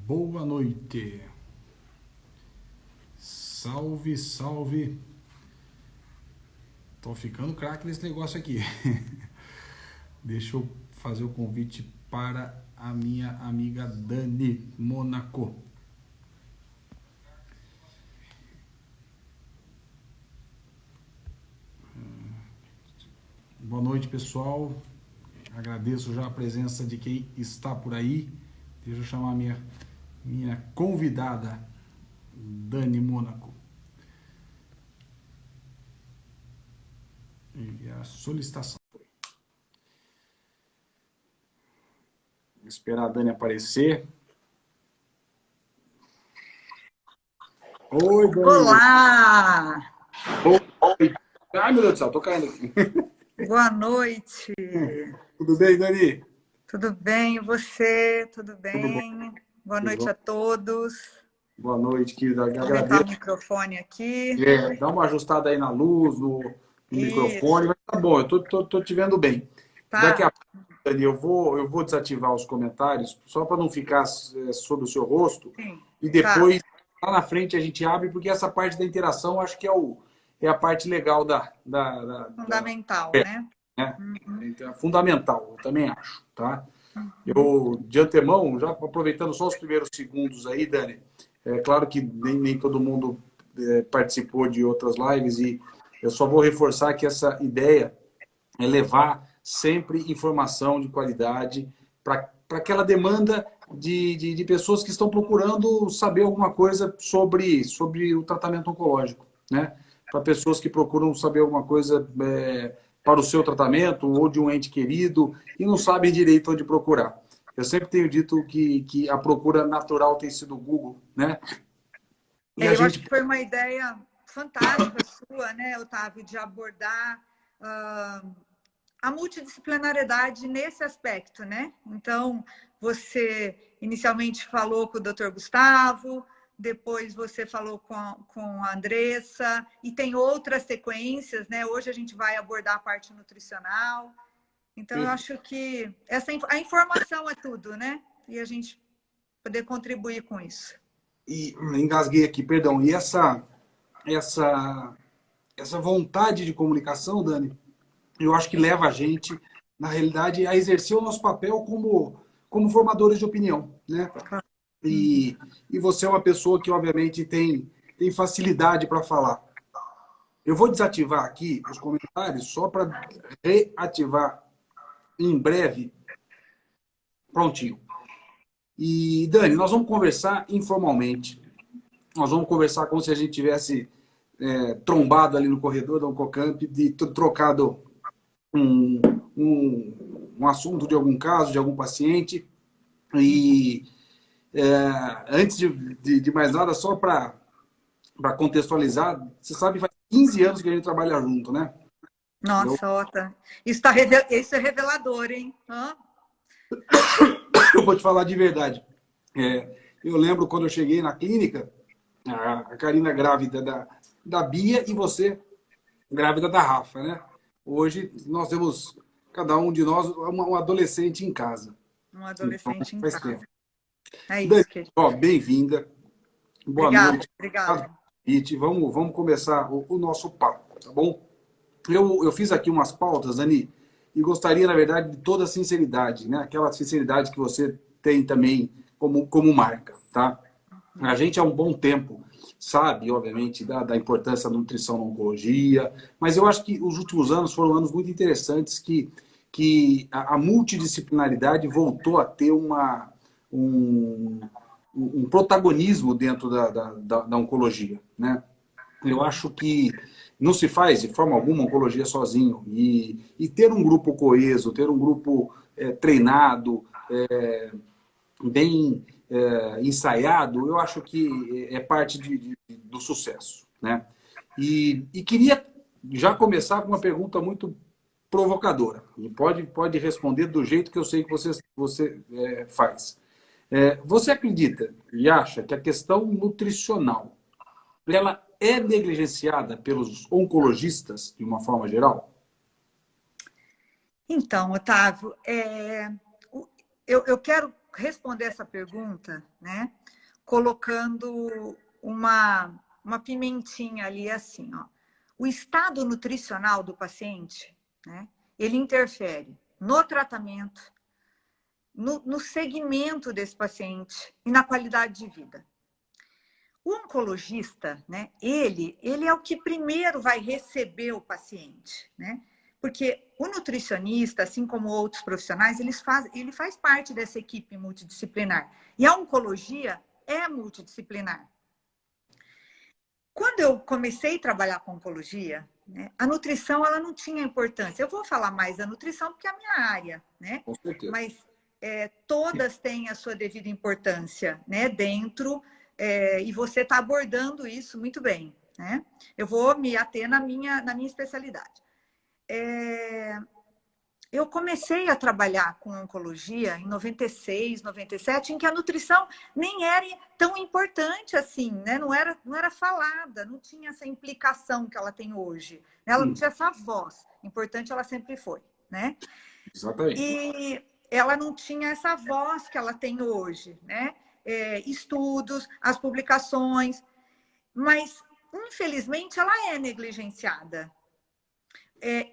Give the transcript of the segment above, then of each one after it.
Boa noite. Salve, salve. Tô ficando craque nesse negócio aqui. Deixa eu fazer o convite para a minha amiga Dani Mônaco. Boa noite, pessoal. Agradeço já a presença de quem está por aí. Deixa eu chamar a minha convidada, Dani Mônaco. E a solicitação. Vou esperar a Dani aparecer. Oi, Dani. Olá! Oi. Ai, meu Deus do céu, tô caindo aqui. Boa noite! Tudo bem, Dani? Tudo bem? E você? Tudo Tudo bom. bem? Boa Tudo noite bom. a todos. Boa noite, querida. Vou aumentar o Agradeço. microfone aqui. Dá uma ajustada aí na luz, no microfone. Isso, Mas tá bom, eu tô te vendo bem. Daqui a tá? pouco, Dani, eu vou desativar os comentários, só para não ficar sobre o seu rosto. Sim, E tá. depois, lá na frente, a gente abre, porque essa parte da interação acho que é a parte legal Fundamental, né? né? Uhum. Então, é fundamental, eu também acho, tá? Eu, de antemão, já aproveitando só os primeiros segundos aí, Dani, é claro que nem todo mundo participou de outras lives e eu só vou reforçar que essa ideia é levar sempre informação de qualidade para aquela demanda de pessoas que estão procurando saber alguma coisa sobre o tratamento oncológico, né? Para pessoas que procuram saber alguma coisa para o seu tratamento ou de um ente querido e não sabem direito onde procurar. Eu sempre tenho dito que a procura natural tem sido o Google, né? E a Eu acho gente... que foi uma ideia fantástica sua, né, Otávio, de abordar a multidisciplinariedade nesse aspecto, né? Então, você inicialmente falou com o Dr. Gustavo, depois você falou com a Andressa, e tem outras sequências, né? Hoje a gente vai abordar a parte nutricional. Então, eu acho que a informação é tudo, né? E a gente poder contribuir com isso. E engasguei aqui, perdão. E essa, essa vontade de comunicação, Dani, eu acho que leva a gente, na realidade, a exercer o nosso papel como formadores de opinião, né? E você é uma pessoa que, obviamente, tem facilidade para falar. Eu vou desativar aqui os comentários só para reativar em breve. Prontinho. E, Dani, nós vamos conversar informalmente. Nós vamos conversar como se a gente tivesse trombado ali no corredor da Oncocamp, de trocado um, um assunto de algum caso, de algum paciente. E antes de mais nada, só para contextualizar, você sabe, faz 15 anos que a gente trabalha junto, né? Eu, Nossa, Ota, isso é revelador, hein? Hã? eu vou te falar de verdade. Eu lembro quando eu cheguei na clínica, a Karina grávida da Bia e você grávida da Rafa, né? Hoje nós temos, cada um de nós, um adolescente em casa. Um Então, adolescente em faz tempo. casa. É Dani, isso, querido. ó, bem-vinda. Boa Obrigada, noite. obrigada. E vamos começar o nosso papo, tá bom? Eu fiz aqui umas pautas, Dani, e gostaria, na verdade, de toda a sinceridade, né? Aquela sinceridade que você tem também como marca, tá? A gente há um bom tempo sabe, obviamente, da importância da nutrição na oncologia, mas eu acho que os últimos anos foram anos muito interessantes que a multidisciplinaridade voltou a ter um, um protagonismo dentro da oncologia, né? Eu acho que não se faz de forma alguma oncologia sozinho. E ter um grupo coeso, ter um grupo treinado, bem ensaiado, eu acho que é parte do sucesso, né? E queria já começar com uma pergunta muito provocadora. E pode responder do jeito que eu sei que você faz. Você acredita e acha que a questão nutricional ela é negligenciada pelos oncologistas de uma forma geral? Então, Otávio, eu quero responder essa pergunta, né, colocando uma pimentinha ali assim, ó. O estado nutricional do paciente, né, ele interfere no tratamento, no segmento desse paciente e na qualidade de vida. O oncologista, né, ele é o que primeiro vai receber o paciente, né? Porque o nutricionista, assim como outros profissionais, ele faz parte dessa equipe multidisciplinar. E a oncologia é multidisciplinar. Quando eu comecei a trabalhar com oncologia, né, a nutrição ela não tinha importância. Eu vou falar mais da nutrição porque é a minha área, né? Com certeza. Mas todas têm a sua devida importância, né? Dentro, e você está abordando isso muito bem, né? Eu vou me ater na minha especialidade. Eu comecei a trabalhar com oncologia em 96, 97, em que a nutrição nem era tão importante assim, né? Não era falada, não tinha essa implicação que ela tem hoje. Ela não tinha essa voz. Importante ela sempre foi, né? Exatamente. E ela não tinha essa voz que ela tem hoje, né? Estudos, as publicações, mas infelizmente ela é negligenciada.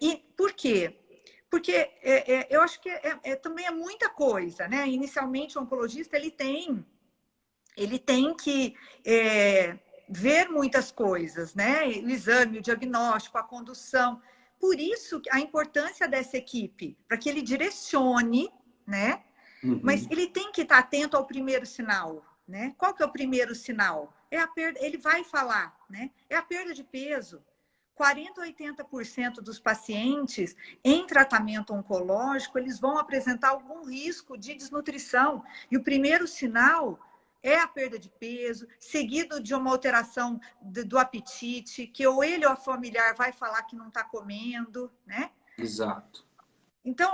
E por quê? Porque eu acho que também é muita coisa, né? Inicialmente, o oncologista ele tem que ver muitas coisas, né? O exame, o diagnóstico, a condução. Por isso, a importância dessa equipe, para que ele direcione, né? Uhum. Mas ele tem que estar atento ao primeiro sinal, né? Qual que é o primeiro sinal? Ele vai falar, né? É a perda de peso. 40% a 80% dos pacientes em tratamento oncológico, eles vão apresentar algum risco de desnutrição. E o primeiro sinal é a perda de peso, seguido de uma alteração do apetite, que ou ele ou a familiar vai falar que não está comendo, né? Exato. Então,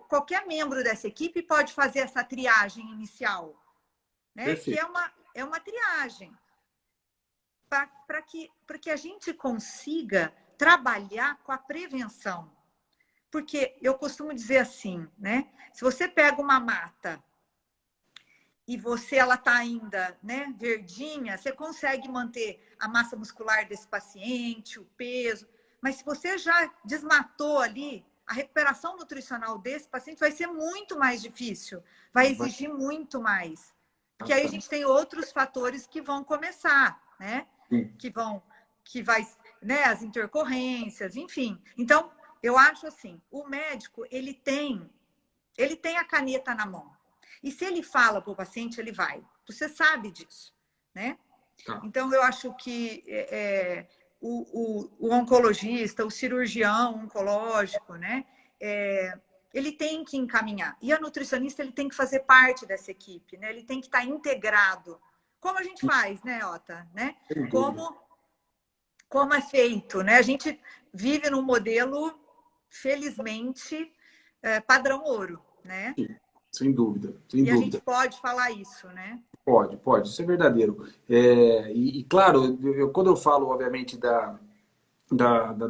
qualquer membro dessa equipe pode fazer essa triagem inicial, né? Perfeito. Que é uma triagem. Para que a gente consiga trabalhar com a prevenção. Porque eu costumo dizer assim, né? Se você pega uma mata e ela está ainda, né, verdinha, você consegue manter a massa muscular desse paciente, o peso, mas se você já desmatou ali, a recuperação nutricional desse paciente vai ser muito mais difícil, vai exigir muito mais. Porque aí a gente tem outros fatores que vão começar, né? Né, as intercorrências, enfim. Então, eu acho assim, o médico, ele tem a caneta na mão. E se ele fala para o paciente, ele vai. Você sabe disso, né? Tá. Então, eu acho que o oncologista, o cirurgião oncológico, né? Ele tem que encaminhar. E a nutricionista, ele tem que fazer parte dessa equipe, né? Ele tem que estar integrado. Como a gente faz, né, Ota? Né? Como é feito, né? A gente vive num modelo, felizmente, padrão ouro, né? Sim, sem dúvida, sem dúvida. A gente pode falar isso, né? Pode, isso é verdadeiro. Claro, quando eu falo, obviamente, da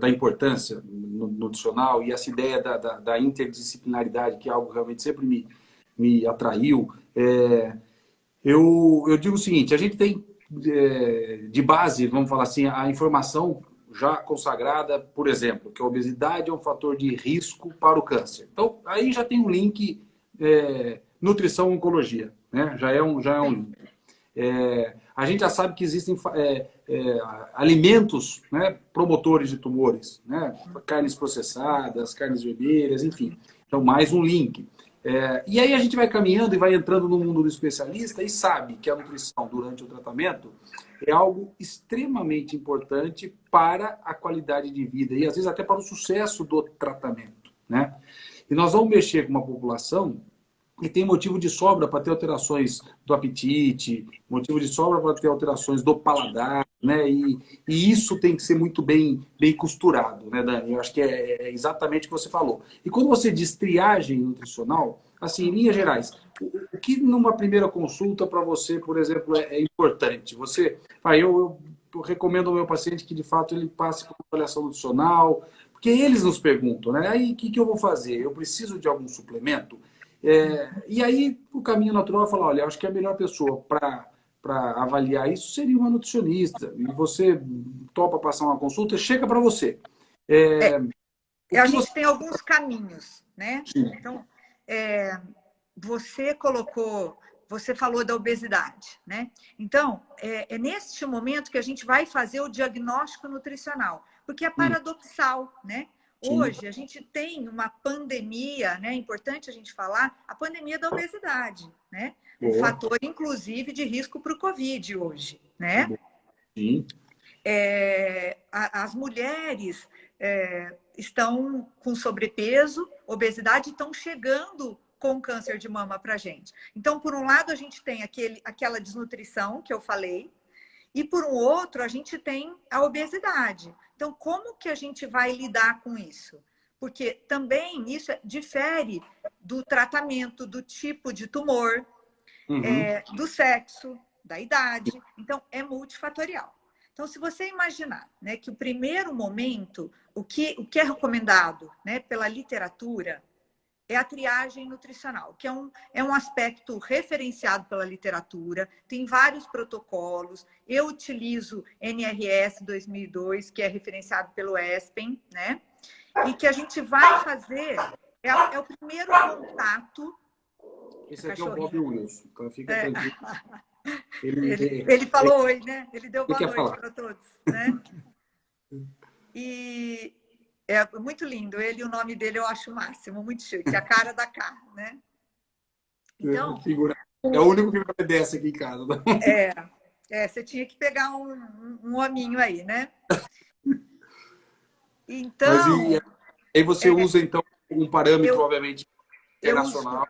importância nutricional e essa ideia da interdisciplinaridade, que é algo que realmente sempre me atraiu, eu digo o seguinte, a gente tem de base, vamos falar assim, a informação já consagrada, por exemplo, que a obesidade é um fator de risco para o câncer. Então, aí já tem um link nutrição-oncologia, né? Já é um link. A gente já sabe que existem alimentos, né, promotores de tumores, né? Carnes processadas, carnes vermelhas, enfim. Então, mais um link. E aí a gente vai caminhando e vai entrando no mundo do especialista e sabe que a nutrição durante o tratamento é algo extremamente importante para a qualidade de vida e às vezes até para o sucesso do tratamento, né? E nós vamos mexer com uma população que tem motivo de sobra para ter alterações do apetite, motivo de sobra para ter alterações do paladar, né? E isso tem que ser muito bem costurado, né, Dani? Eu acho que é exatamente o que você falou. E quando você diz triagem nutricional, assim, em linhas gerais, o que numa primeira consulta para você, por exemplo, é importante? Eu recomendo ao meu paciente que, de fato, ele passe por uma avaliação nutricional, porque eles nos perguntam, né? Aí, o que eu vou fazer? Eu preciso de algum suplemento? E aí o caminho natural é falar, olha, acho que a melhor pessoa para avaliar isso seria uma nutricionista. E você topa passar uma consulta, chega para você. O A que você... gente tem alguns caminhos, né? Sim. Então, você falou da obesidade, né? Então, é neste momento que a gente vai fazer o diagnóstico nutricional, porque é paradoxal, né? Sim. Hoje a gente tem uma pandemia, né? É importante a gente falar, a pandemia da obesidade, né? Um Boa. fator, inclusive, de risco para o Covid hoje, né? Sim. As mulheres estão com sobrepeso, obesidade, estão chegando com câncer de mama para a gente. Então, por um lado, a gente tem aquela desnutrição que eu falei, e por um outro, a gente tem a obesidade. Então, como que a gente vai lidar com isso? Porque também isso difere do tratamento, do tipo de tumor, do sexo, da idade. Então, é multifatorial. Então, se você imaginar, né, que o primeiro momento, o que é recomendado, né, pela literatura, é a triagem nutricional, que é um aspecto referenciado pela literatura, tem vários protocolos. Eu utilizo NRS 2002, que é referenciado pelo ESPEN, né? E que a gente vai fazer, é o primeiro contato. Esse aqui é o Bob Wilson, então fica tranquilo. Ele falou oi, né? Ele deu boa noite para todos, né? E é muito lindo. Ele, o nome dele eu acho o máximo, muito chique. A cara da K, né? Então... É o único que me obedece aqui em casa. Você tinha que pegar um hominho aí, né? Então... Mas aí você usa, então, um parâmetro, obviamente, eu uso internacional,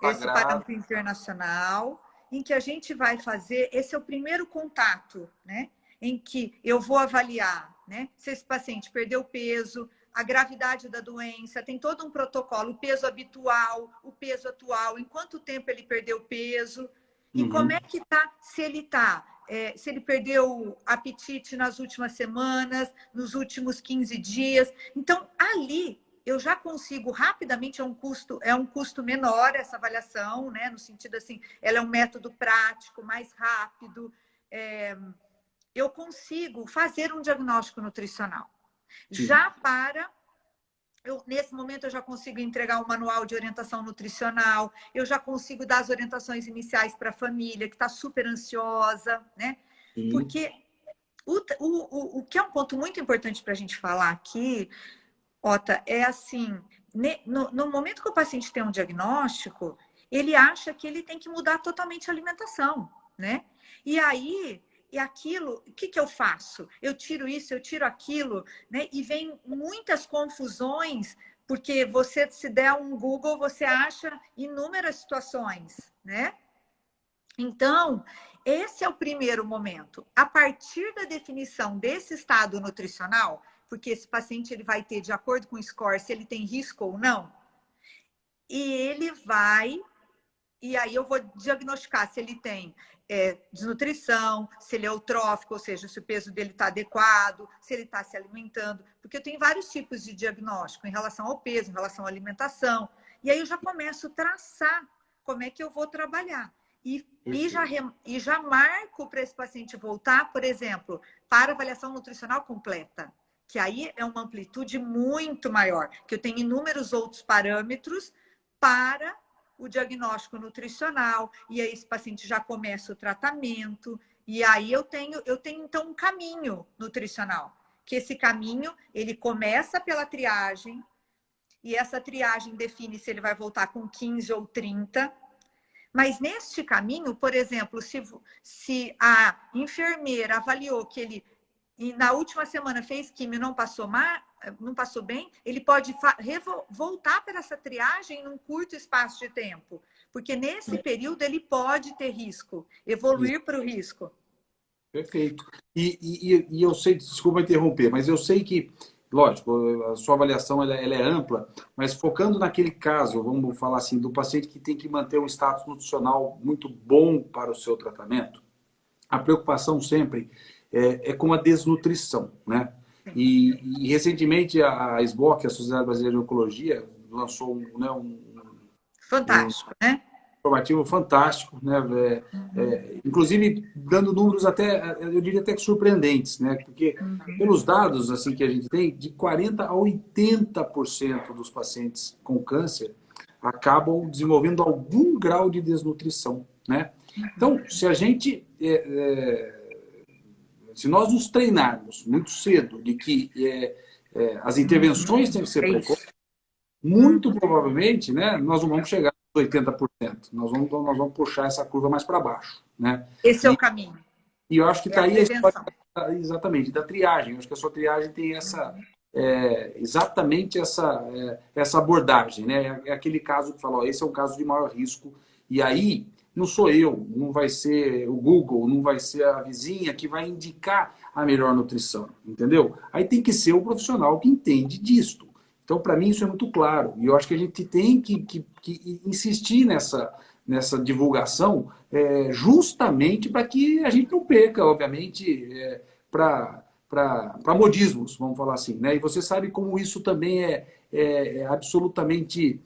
esse sagrado. parâmetro internacional, em que a gente vai fazer... Esse é o primeiro contato, né? Em que eu vou avaliar, né, se esse paciente perdeu peso, a gravidade da doença, tem todo um protocolo, o peso habitual, o peso atual, em quanto tempo ele perdeu peso, e como é que tá, se ele perdeu apetite nas últimas semanas, nos últimos 15 dias. Então, ali eu já consigo rapidamente, é um custo menor essa avaliação, né, no sentido assim, ela é um método prático, mais rápido, eu consigo fazer um diagnóstico nutricional. Sim. Nesse momento, eu já consigo entregar um manual de orientação nutricional, eu já consigo dar as orientações iniciais para a família, que está super ansiosa, né? Sim. Porque o que é um ponto muito importante para a gente falar aqui, Ota, é assim, no momento que o paciente tem um diagnóstico, ele acha que ele tem que mudar totalmente a alimentação, né? E aí... E aquilo, o que eu faço? Eu tiro isso, eu tiro aquilo, né? E vem muitas confusões, porque você, se der um Google, você acha inúmeras situações, né? Então, esse é o primeiro momento. A partir da definição desse estado nutricional, porque esse paciente ele vai ter, de acordo com o score, se ele tem risco ou não, e ele vai... E aí eu vou diagnosticar se ele tem desnutrição, se ele é eutrófico, ou seja, se o peso dele está adequado, se ele está se alimentando, porque eu tenho vários tipos de diagnóstico em relação ao peso, em relação à alimentação. E aí eu já começo a traçar como é que eu vou trabalhar. E já marco para esse paciente voltar, por exemplo, para avaliação nutricional completa, que aí é uma amplitude muito maior, que eu tenho inúmeros outros parâmetros para o diagnóstico nutricional, e aí esse paciente já começa o tratamento, e aí eu tenho então um caminho nutricional, que esse caminho, ele começa pela triagem, e essa triagem define se ele vai voltar com 15 ou 30, mas neste caminho, por exemplo, se a enfermeira avaliou que ele, na última semana, fez quimio e não passou bem, ele pode voltar para essa triagem num curto espaço de tempo, porque nesse período ele pode ter risco, evoluir para o risco. Perfeito. E eu sei, desculpa interromper, mas eu sei que, lógico, a sua avaliação ela é ampla, mas focando naquele caso, vamos falar assim, do paciente que tem que manter um status nutricional muito bom para o seu tratamento, a preocupação sempre é com a desnutrição, né? E recentemente a SBOC, a Sociedade Brasileira de Oncologia, lançou Fantástico, né? Informativo fantástico, né? Inclusive dando números até, eu diria até que surpreendentes, né? Porque pelos dados assim que a gente tem, de 40 a 80% dos pacientes com câncer acabam desenvolvendo algum grau de desnutrição, né? Então, se a gente, se nós nos treinarmos muito cedo de que as intervenções têm que ser precoces, muito provavelmente, né, nós não vamos chegar aos 80%. Nós vamos puxar essa curva mais para baixo, né? Esse é o caminho. E eu acho que É está a aí a história, prevenção. exatamente, da triagem. Eu acho que a sua triagem tem exatamente essa abordagem, né? É aquele caso que fala, ó, esse é um caso de maior risco. E aí, não sou eu, não vai ser o Google, não vai ser a vizinha que vai indicar a melhor nutrição, entendeu? Aí tem que ser o profissional que entende disto. Então, para mim, isso é muito claro. E eu acho que a gente tem que insistir nessa divulgação justamente para que a gente não perca, obviamente, para modismos, vamos falar assim. Né? E você sabe como isso também é absolutamente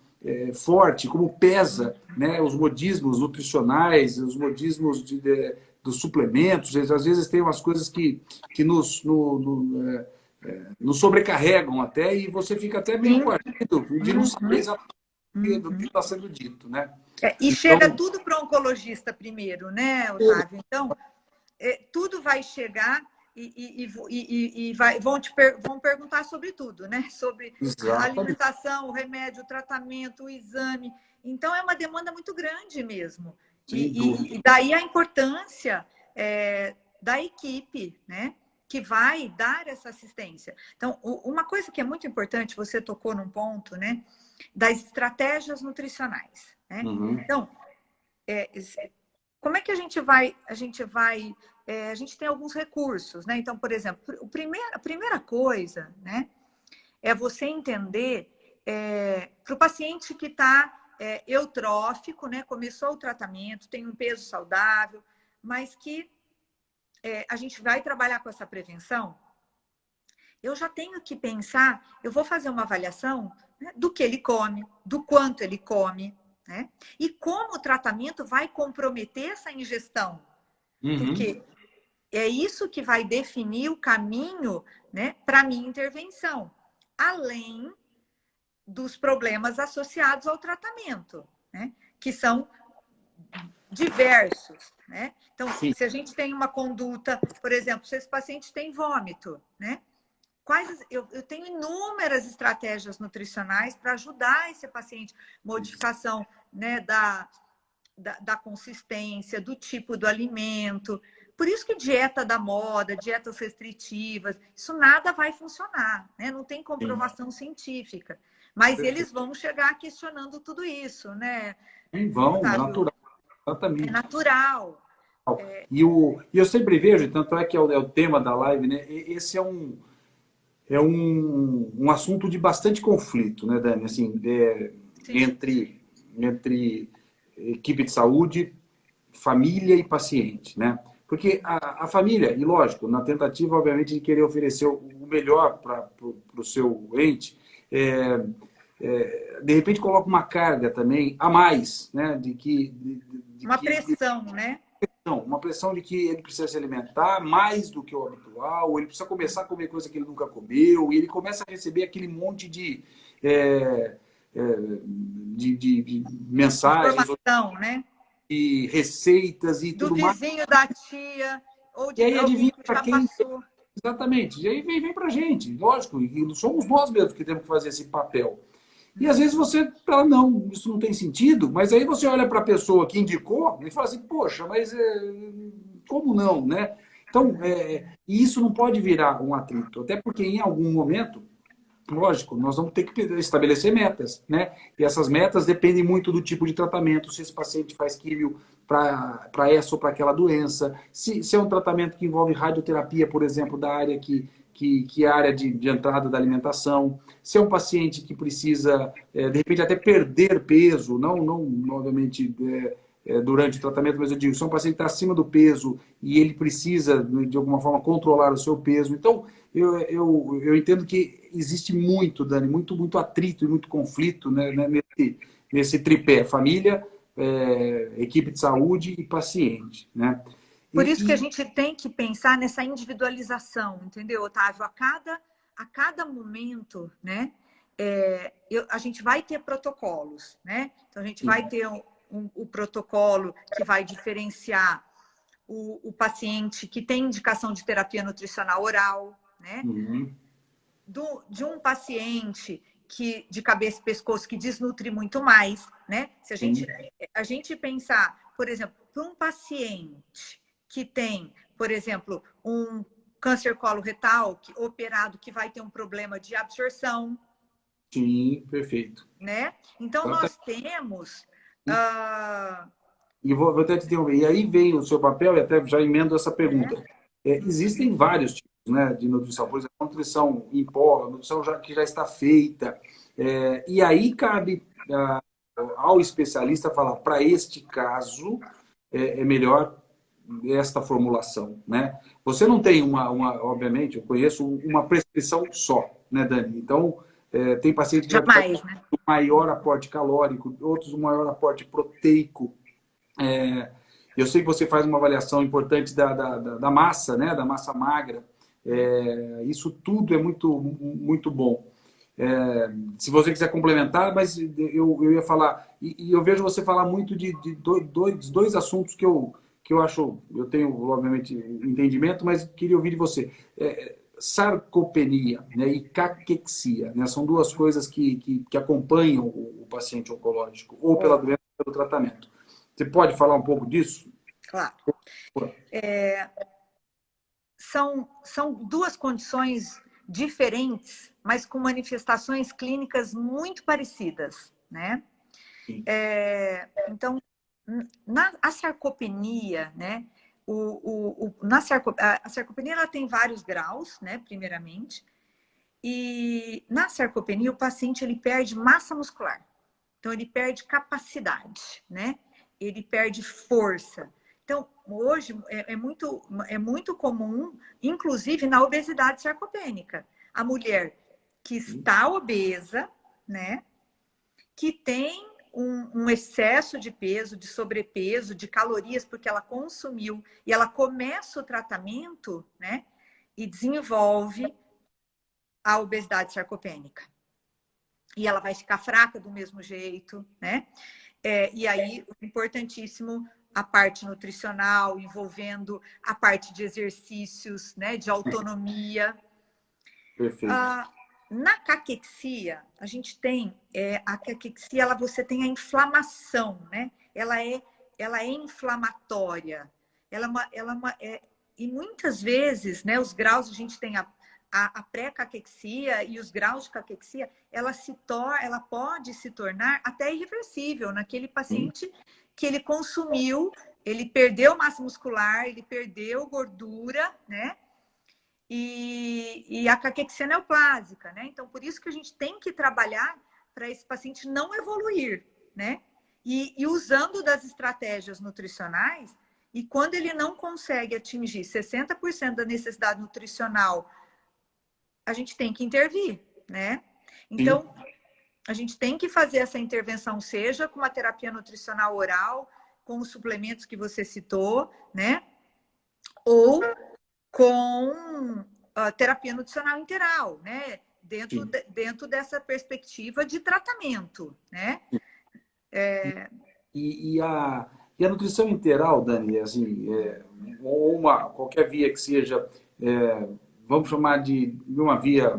forte, como pesa, né? Os modismos nutricionais, os modismos dos suplementos. Às vezes tem umas coisas que nos sobrecarregam até e você fica até meio coagido de não saber exatamente do que está sendo dito, né? E então, chega tudo para o oncologista primeiro, né, Otávio? Então, tudo vai chegar vão perguntar sobre tudo, né? Sobre a exatamente. alimentação, o remédio, o tratamento, o exame. Então, é uma demanda muito grande mesmo. Sem dúvida. E daí a importância da equipe, né? Que vai dar essa assistência. Então, uma coisa que é muito importante, você tocou num ponto, né? Das estratégias nutricionais, né? Então, como é que a gente tem alguns recursos, né? Então, por exemplo, a primeira coisa, né? É você entender para o paciente que está eutrófico, né? Começou o tratamento, tem um peso saudável, mas que a gente vai trabalhar com essa prevenção, eu já tenho que pensar, eu vou fazer uma avaliação, né, do que ele come, do quanto ele come, né? E como o tratamento vai comprometer essa ingestão. Porque é isso que vai definir o caminho, né, para a minha intervenção, além dos problemas associados ao tratamento, né, que são diversos, né? Então, se a gente tem uma conduta, por exemplo, se esse paciente tem vômito, né? Eu tenho inúmeras estratégias nutricionais para ajudar esse paciente, modificação, né, da consistência, do tipo do alimento. Por isso que dieta da moda, dietas restritivas, isso nada vai funcionar, né? Não tem comprovação científica. Mas eles vão chegar questionando tudo isso, né? Vão, é natural. Exatamente. É natural. E eu sempre vejo, tanto é que é o tema da live, né? Esse é um assunto de bastante conflito, né, Dani? Assim, entre equipe de saúde, família e paciente, né? Porque a família, e lógico, na tentativa, obviamente, de querer oferecer o melhor para o seu ente, de repente coloca uma carga também a mais, né? Uma pressão, né? Uma pressão de que ele precisa se alimentar mais do que o habitual, ele precisa começar a comer coisa que ele nunca comeu, e ele começa a receber aquele monte de mensagens, informação, né? de receitas e do tudo mais. Do vizinho, da tia, ou de E aí alguém adivinha que para já quem? passou. Exatamente. E aí vem para a gente, lógico, e somos nós mesmos que temos que fazer esse papel. E às vezes você fala, não, isso não tem sentido, mas aí você olha para a pessoa que indicou e fala assim, poxa, mas como não, né? Então, e isso não pode virar um atrito, até porque em algum momento, lógico, nós vamos ter que estabelecer metas, né? E essas metas dependem muito do tipo de tratamento, se esse paciente faz químio para essa ou para aquela doença, se é um tratamento que envolve radioterapia, por exemplo, da área que é a área de entrada da alimentação, se é um paciente que precisa, de repente, até perder peso, não obviamente, durante o tratamento, mas eu digo, se é um paciente que está acima do peso e ele precisa, de alguma forma, controlar o seu peso. Então, eu entendo que existe muito, Dani, muito atrito e muito conflito, né, nesse tripé, família, equipe de saúde e paciente, né? Por isso que a gente tem que pensar nessa individualização, entendeu, Otávio? A cada momento, né, a gente vai ter protocolos, né? Então, a gente vai ter o protocolo que vai diferenciar o paciente que tem indicação de terapia nutricional oral, né? Uhum. De um paciente de cabeça e pescoço que desnutre muito mais, né? Se a gente pensar, por exemplo, para um paciente que tem, por exemplo, um câncer coloretal operado que vai ter um problema de absorção. Sim, perfeito. Né? Então, nós temos... E vou até te interromper. E aí vem o seu papel, e até já emendo essa pergunta. Existem vários tipos, né, de nutrição. Por exemplo, a nutrição em pó, a nutrição que já está feita. E aí cabe ao especialista falar, para este caso, é melhor esta formulação, né? Você não tem obviamente, eu conheço uma prescrição só, né, Dani? Então, tem pacientes que já Jamais, né? um maior aporte calórico, outros um maior aporte proteico. Eu sei que você faz uma avaliação importante da massa, né? Da massa magra. Isso tudo é muito bom. Se você quiser complementar, mas eu ia falar, e eu vejo você falar muito de dois assuntos que eu acho, eu tenho, obviamente, entendimento, mas queria ouvir de você. Sarcopenia, né, e caquexia, né, são duas coisas que acompanham o paciente oncológico, ou pela doença ou pelo tratamento. Você pode falar um pouco disso? Claro. São duas condições diferentes, mas com manifestações clínicas muito parecidas, né? Então, a sarcopenia, né? A sarcopenia ela tem vários graus, né? Primeiramente, e na sarcopenia o paciente ele perde massa muscular, então ele perde capacidade, né? Ele perde força. Então, hoje é muito comum, inclusive na obesidade sarcopênica, a mulher que está obesa, né? Que tem um excesso de peso, de sobrepeso, de calorias, porque ela consumiu, e ela começa o tratamento, né? E desenvolve a obesidade sarcopênica. E ela vai ficar fraca do mesmo jeito, né? E aí, importantíssimo, a parte nutricional, envolvendo a parte de exercícios, né? De autonomia. Perfeito. Na caquexia, a gente tem a caquexia, você tem a inflamação, né? Ela é inflamatória. E muitas vezes, né, os graus, a gente tem a pré-caquexia e os graus de caquexia, ela pode se tornar até irreversível naquele paciente que ele consumiu, ele perdeu massa muscular, ele perdeu gordura, né? E a caquexia neoplásica, né? Então, por isso que a gente tem que trabalhar para esse paciente não evoluir, né? E usando das estratégias nutricionais, e quando ele não consegue atingir 60% da necessidade nutricional, a gente tem que intervir, né? Então, a gente tem que fazer essa intervenção, seja com uma terapia nutricional oral, com os suplementos que você citou, né? Ou com terapia nutricional integral, né? Dentro dessa perspectiva de tratamento, né? E a nutrição integral, Dani, assim, ou qualquer via que seja, vamos chamar de uma via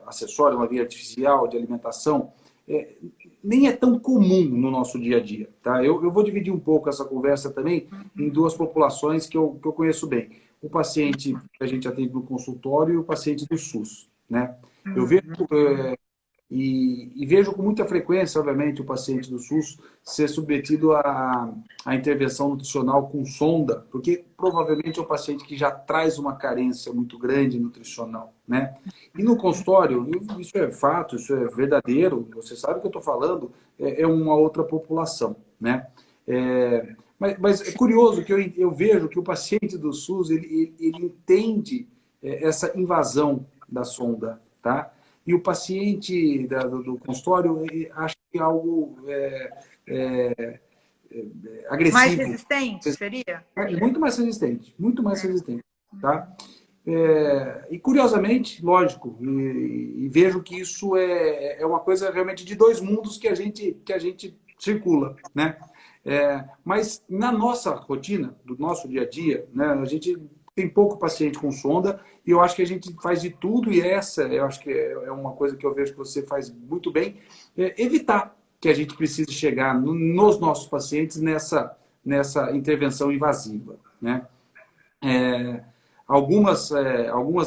acessória, uma via artificial de alimentação, nem é tão comum no nosso dia a dia, tá? Eu vou dividir um pouco essa conversa também em duas populações que eu conheço bem. O paciente que a gente atende no consultório e o paciente do SUS, né? Eu vejo e vejo com muita frequência, obviamente, o paciente do SUS ser submetido à intervenção nutricional com sonda, porque provavelmente é um paciente que já traz uma carência muito grande nutricional, né? E no consultório, isso é fato, isso é verdadeiro, você sabe o que eu estou falando, é uma outra população, né? Mas é curioso que eu vejo que o paciente do SUS, ele entende essa invasão da sonda, tá? E o paciente do consultório acha que é algo é, Mais agressivo, resistente, seria? muito mais resistente, tá? E curiosamente, lógico, e vejo que isso é uma coisa realmente de dois mundos que a gente circula, né? Mas na nossa rotina, do nosso dia a dia, né, a gente tem pouco paciente com sonda e eu acho que a gente faz de tudo e essa, eu acho que é uma coisa que eu vejo que você faz muito bem, evitar que a gente precise chegar nos nossos pacientes nessa intervenção invasiva, né? É, algumas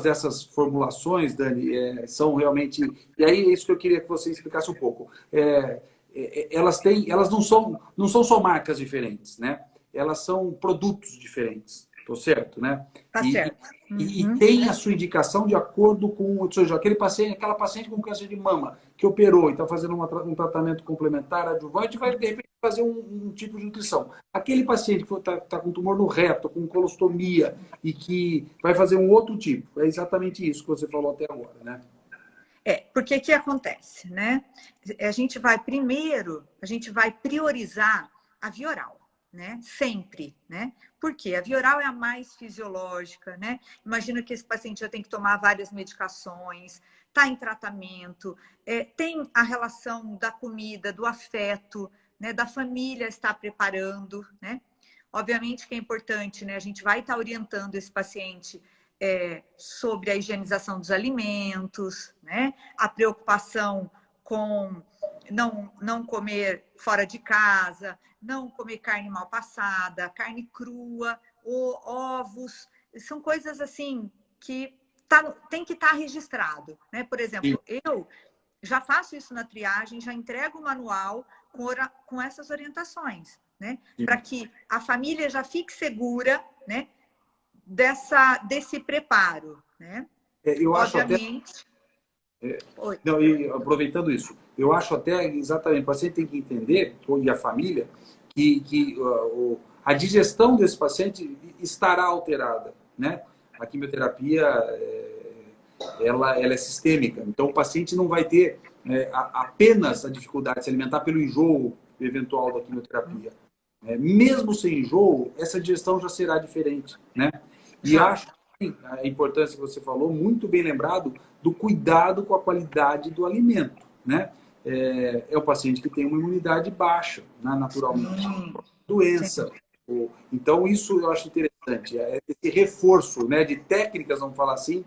dessas formulações, Dani, são realmente. E aí é isso que eu queria que você explicasse um pouco. Elas não são só marcas diferentes, né? Elas são produtos diferentes, tô certo, né? Tá E, certo. e tem a sua indicação de acordo com, ou seja, aquela paciente com câncer de mama que operou e está fazendo um tratamento complementar adjuvante vai, de repente, fazer um tipo de nutrição. Aquele paciente que está com tumor no reto, com colostomia e que vai fazer um outro tipo. É exatamente isso que você falou até agora, né? Porque que acontece, né? A gente vai priorizar a via oral, né? Sempre, né? Porque a via oral é a mais fisiológica, né? Imagina que esse paciente já tem que tomar várias medicações, está em tratamento, tem a relação da comida, do afeto, né? Da família estar preparando, né? Obviamente que é importante, né? A gente vai estar orientando esse paciente sobre a higienização dos alimentos, né? A preocupação com não comer fora de casa, não comer carne mal passada, carne crua, ou ovos. São coisas assim que tem que estar registrado, né? Por Sim, exemplo, eu já faço isso na triagem, já entrego o manual com essas orientações, né? Para sim. que a família já fique segura, né? Desse preparo, né? Eu acho até. Obviamente. Oi. Não, e aproveitando isso, eu acho até exatamente, o paciente tem que entender, e a família, que a digestão desse paciente estará alterada, né? A quimioterapia, ela é sistêmica, então o paciente não vai ter apenas a dificuldade de se alimentar pelo enjoo eventual da quimioterapia. Mesmo sem enjoo, essa digestão já será diferente, né? E Já. acho que a importância que você falou, muito bem lembrado, do cuidado com a qualidade do alimento, né? É o paciente que tem uma imunidade baixa, né, naturalmente, Sim. doença. Então, isso eu acho interessante. Esse reforço, né, de técnicas, vamos falar assim,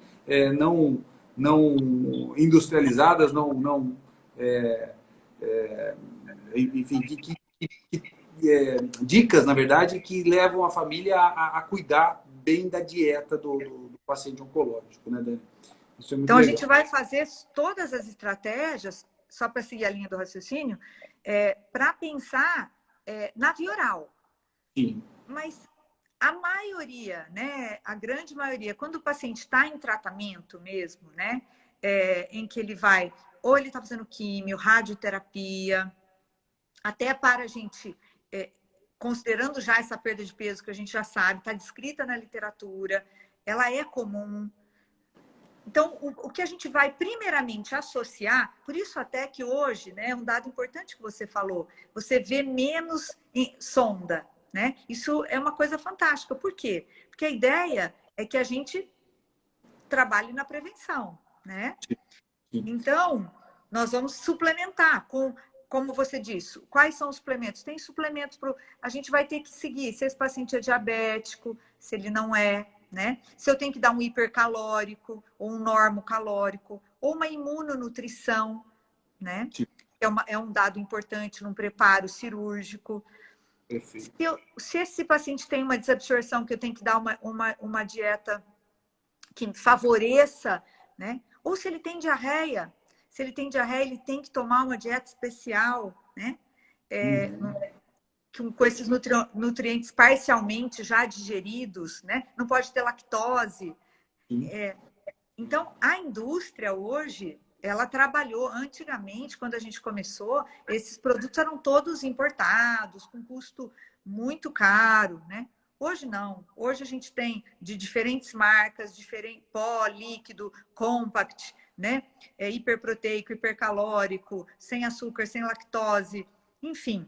não industrializadas, é, enfim, dicas, na verdade, que levam a família a cuidar bem da dieta do paciente oncológico, né, Dani? Isso é muito Então, a legal. gente vai fazer todas as estratégias, só para seguir a linha do raciocínio, para pensar na via oral. Sim. Mas a maioria, né, a grande maioria, quando o paciente está em tratamento mesmo, né, em que ele vai, ou ele está fazendo químio, radioterapia, até para a gente, considerando já essa perda de peso que a gente já sabe, está descrita na literatura, ela é comum. Então, o que a gente vai primeiramente associar, por isso até que hoje, né, um dado importante que você falou, você vê menos sonda, né? Isso é uma coisa fantástica. Por quê? Porque a ideia é que a gente trabalhe na prevenção, né? Sim. Então, nós vamos suplementar com, como você disse, quais são os suplementos? Tem suplementos para. A gente vai ter que seguir se esse paciente é diabético, se ele não é, né? Se eu tenho que dar um hipercalórico, ou um normocalórico, ou uma imunonutrição, né? Sim. É um dado importante num preparo cirúrgico. Perfeito. Se esse paciente tem uma desabsorção, que eu tenho que dar uma dieta que favoreça, né? Ou se ele tem diarreia, ele tem que tomar uma dieta especial, né? Com esses nutrientes parcialmente já digeridos, né? Não pode ter lactose. Então, a indústria hoje, ela trabalhou antigamente, quando a gente começou, esses produtos eram todos importados, com custo muito caro, né? Hoje não. Hoje a gente tem de diferentes marcas, diferente pó, líquido, compact, né? Hiperproteico, hipercalórico, sem açúcar, sem lactose, enfim,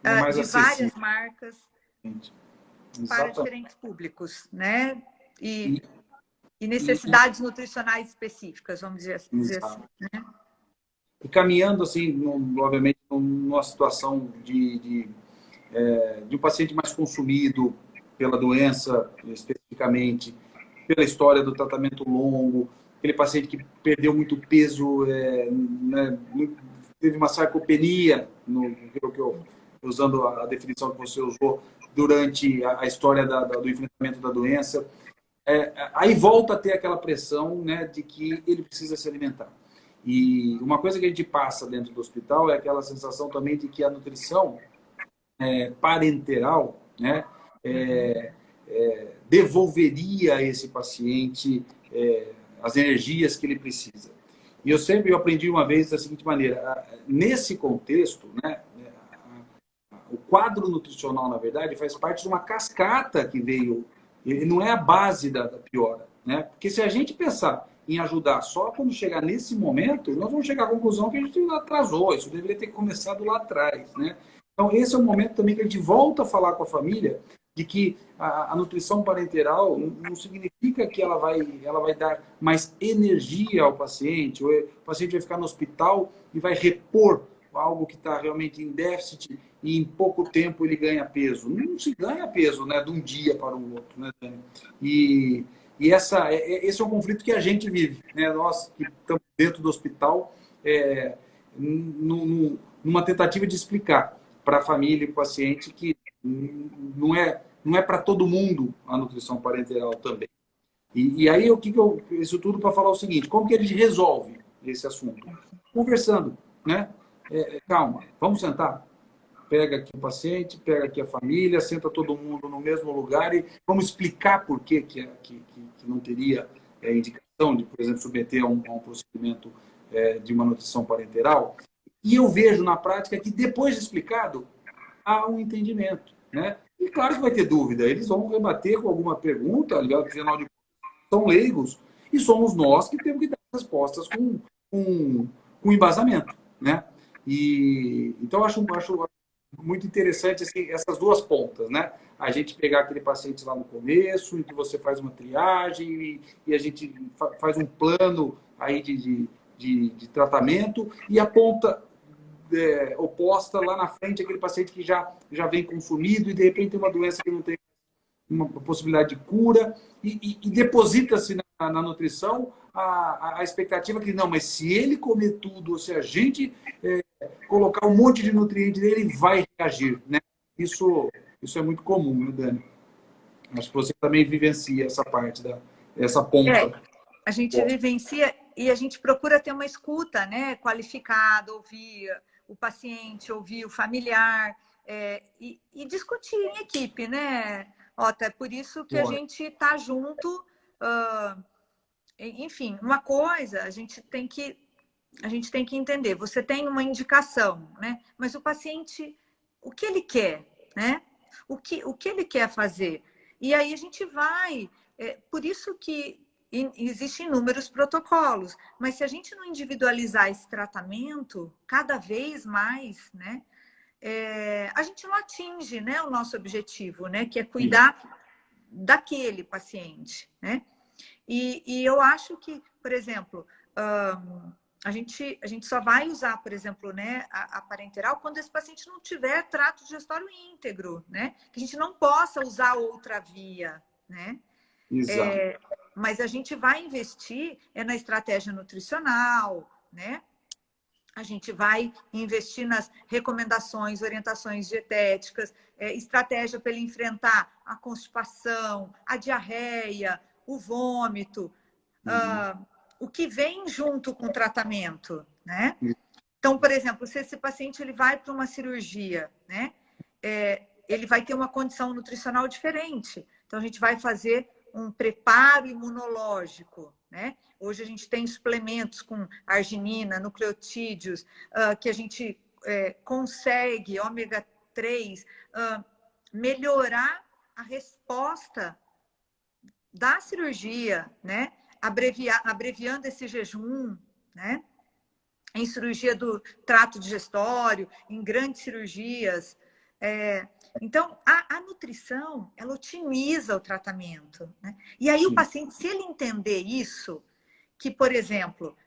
É mais de várias acessível. marcas para Exatamente. diferentes públicos, né? E, E e, necessidades nutricionais específicas, vamos dizer assim. exato. E caminhando, assim, obviamente, numa situação de um paciente mais consumido pela doença, especificamente, pela história do tratamento longo, aquele paciente que perdeu muito peso, né, teve uma sarcopenia, usando a definição que você usou, durante a história do enfrentamento da doença. Aí volta a ter aquela pressão, né, de que ele precisa se alimentar. E uma coisa que a gente passa dentro do hospital é aquela sensação também de que a nutrição parenteral, né, devolveria a esse paciente as energias que ele precisa. E eu aprendi uma vez da seguinte maneira: nesse contexto, né, o quadro nutricional, na verdade, faz parte de uma cascata que veio, ele não é a base da piora, né? Porque se a gente pensar em ajudar só quando chegar nesse momento, nós vamos chegar à conclusão que a gente atrasou, isso deveria ter começado lá atrás, né? Então, esse é o momento também que a gente volta a falar com a família de que a nutrição parenteral não significa que ela vai dar mais energia ao paciente, ou o paciente vai ficar no hospital e vai repor algo que está realmente em déficit e em pouco tempo ele ganha peso. Não se ganha peso, né, de um dia para o outro, né, Dani? E esse é um conflito que a gente vive, né? Nós que estamos dentro do hospital, numa tentativa de explicar para a família e para o paciente que não é para todo mundo a nutrição parenteral também. E aí, isso tudo para falar o seguinte: como que a gente resolve esse assunto? Conversando, né? Calma, vamos sentar. Pega aqui o paciente, pega aqui a família, senta todo mundo no mesmo lugar e vamos explicar por que não teria indicação de, por exemplo, submeter a um procedimento de uma nutrição parenteral. E eu vejo na prática que depois de explicado, há um entendimento, né? E claro que vai ter dúvida, eles vão rebater com alguma pergunta, afinal de contas, são leigos, e somos nós que temos que dar respostas com embasamento, né? Então, acho muito interessante assim, essas duas pontas, né? A gente pegar aquele paciente lá no começo, em que você faz uma triagem e a gente faz um plano aí de tratamento, e a ponta oposta lá na frente, aquele paciente que já vem consumido e de repente tem uma doença que não tem uma possibilidade de cura e deposita-se na nutrição a expectativa que não, mas se ele comer tudo, ou se a gente colocar um monte de nutriente nele, ele vai reagir, né? Isso é muito comum, né, Dani? Acho que você também vivencia essa parte, essa ponta. A gente vivencia e a gente procura ter uma escuta, né, qualificada, ouvir o paciente, ouvir o familiar e discutir em equipe, né? É por isso que a gente está junto. Enfim, uma coisa a gente tem que entender. Você tem uma indicação, né? Mas o paciente, o que ele quer, né? O que ele quer fazer? E aí a gente vai. Por isso que existem inúmeros protocolos. Mas se a gente não individualizar esse tratamento, cada vez mais, né? A gente não atinge, né, o nosso objetivo, né? Que é cuidar daquele paciente, né? E eu acho que, por exemplo, a gente só vai usar, por exemplo, né, a parenteral quando esse paciente não tiver trato digestório íntegro, né? Que a gente não possa usar outra via, né? Exato. Mas a gente vai investir na estratégia nutricional, né? A gente vai investir nas recomendações, orientações dietéticas, estratégia para ele enfrentar a constipação, a diarreia, o vômito, o que vem junto com o tratamento, né? Então, por exemplo, se esse paciente ele vai para uma cirurgia, né? Ele vai ter uma condição nutricional diferente. Então, a gente vai fazer um preparo imunológico, né? Hoje a gente tem suplementos com arginina, nucleotídeos, que a gente consegue, ômega 3, melhorar a resposta da cirurgia, né? Abreviando esse jejum, né? Em cirurgia do trato digestório, em grandes cirurgias. Então, a nutrição, ela otimiza o tratamento, né? E aí o paciente, se ele entender isso, que, por exemplo,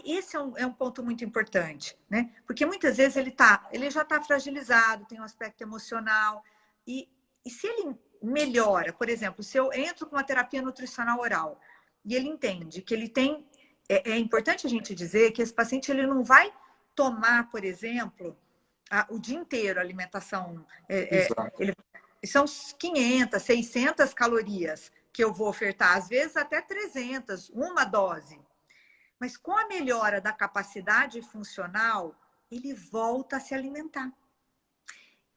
esse é um ponto muito importante, né? Porque muitas vezes ele já está fragilizado, tem um aspecto emocional, e se ele melhora, por exemplo, se eu entro com uma terapia nutricional oral e ele entende que ele tem... É importante a gente dizer que esse paciente ele não vai tomar, por exemplo, o dia inteiro a alimentação. São 500, 600 calorias que eu vou ofertar, às vezes até 300, uma dose. Mas com a melhora da capacidade funcional, ele volta a se alimentar.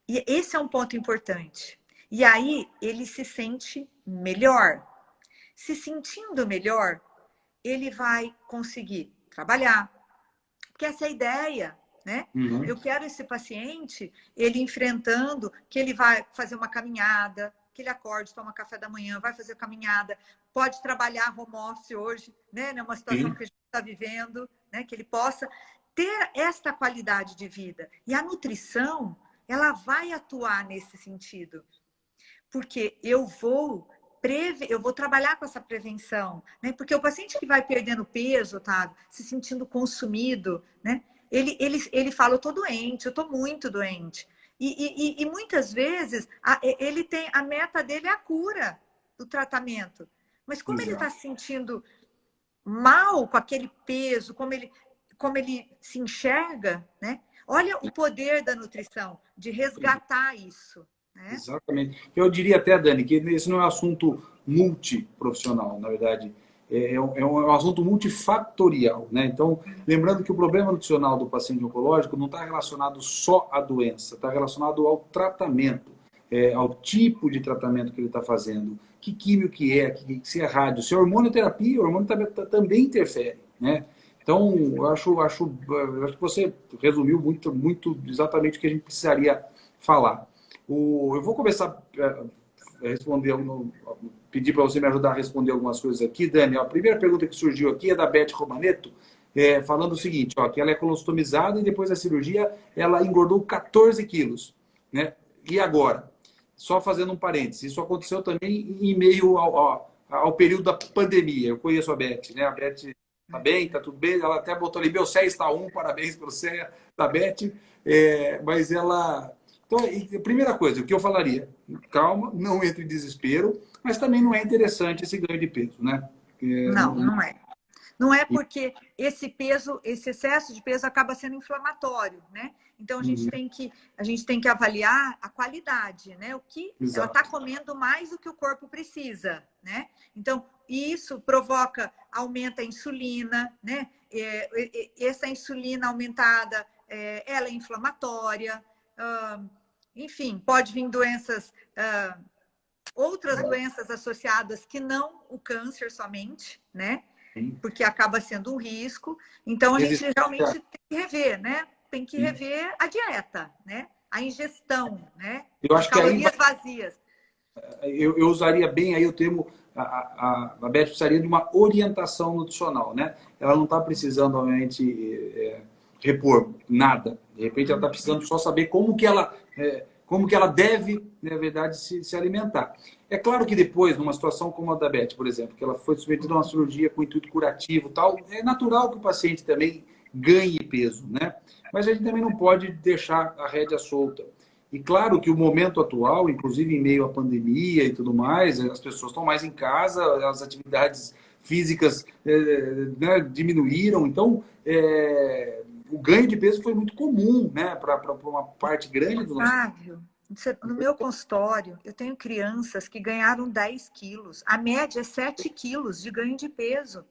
E esse é um ponto importante. E aí ele se sente melhor. Se sentindo melhor, ele vai conseguir trabalhar. Porque essa é a ideia, né? Eu quero esse paciente, ele enfrentando, que ele vai fazer uma caminhada, que ele acorde, toma café da manhã, vai fazer caminhada, pode trabalhar home office hoje, né? Numa situação que a gente está vivendo, né? Que ele possa ter esta qualidade de vida. E a nutrição, ela vai atuar nesse sentido. Porque eu vou trabalhar com essa prevenção, né? Porque o paciente que vai perdendo peso, Otávio, se sentindo consumido, né? Ele fala, eu tô doente, eu tô muito doente. E muitas vezes a meta dele é a cura do tratamento. Mas como ele está se sentindo mal com aquele peso, como ele se enxerga, né? Olha o poder da nutrição, de resgatar isso. Né? Exatamente. Eu diria até, Dani, que esse não é um assunto multiprofissional, na verdade. É um assunto multifatorial, né? Então, lembrando que o problema nutricional do paciente oncológico não está relacionado só à doença, está relacionado ao tratamento, ao tipo de tratamento que ele está fazendo, que químio que é, se é rádio, se é hormonioterapia, o hormônio também interfere, né? Então, eu acho que você resumiu muito exatamente o que a gente precisaria falar. Eu vou começar a responder, pedir para você me ajudar a responder algumas coisas aqui, Dani. A primeira pergunta que surgiu aqui é da Beth Romaneto, falando o seguinte, que ela é colostomizada e depois da cirurgia ela engordou 14 quilos. Né? E agora? Só fazendo um parênteses, isso aconteceu também em meio ao período da pandemia. Eu conheço a Beth, né? A Beth está bem, está tudo bem. Ela até botou ali, meu CEA está 1, parabéns pelo CEA da Beth. Mas ela... Então, a primeira coisa, o que eu falaria, calma, não entre em desespero, mas também não é interessante esse ganho de peso, né? Não é. Não é porque esse excesso de peso acaba sendo inflamatório, né? Então a gente tem que avaliar a qualidade, né? O que ela está comendo mais do que o corpo precisa, né? Então isso aumenta a insulina, né? Essa insulina aumentada, ela é inflamatória. Enfim, pode vir doenças, outras doenças associadas que não o câncer somente, né? Porque acaba sendo um risco. Então, a gente realmente tem que rever, né? Tem que rever a dieta, né? A ingestão, né? Eu acho de calorias vazias. Eu usaria bem aí o termo, a Beth precisaria de uma orientação nutricional, né? Ela não está precisando, obviamente, repor nada. De repente, ela está precisando só saber como que ela deve, na verdade, se alimentar. É claro que depois, numa situação como a da Beth, por exemplo, que ela foi submetida a uma cirurgia com intuito curativo e tal, é natural que o paciente também ganhe peso, né? Mas a gente também não pode deixar a rédea solta. E claro que o momento atual, inclusive em meio à pandemia e tudo mais, as pessoas estão mais em casa, as atividades físicas né, diminuíram, então o ganho de peso foi muito comum, né, para uma parte grande do nosso... Flávio, no meu consultório, eu tenho crianças que ganharam 10 quilos. A média é 7 quilos de ganho de peso.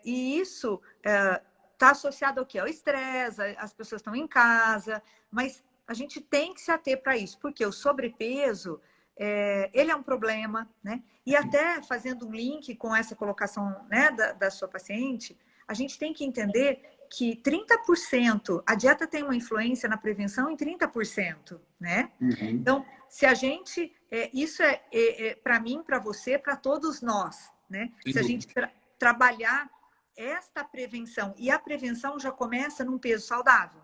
E isso está associado ao quê? Ao estresse, as pessoas estão em casa, mas a gente tem que se ater para isso, porque o sobrepeso ele é um problema, né? E até fazendo um link com essa colocação, né, da sua paciente, a gente tem que entender que 30%, a dieta tem uma influência na prevenção em 30%, né? Uhum. Então, se a gente, isso para mim, para você, para todos nós, né? Se a gente trabalhar esta prevenção, e a prevenção já começa num peso saudável.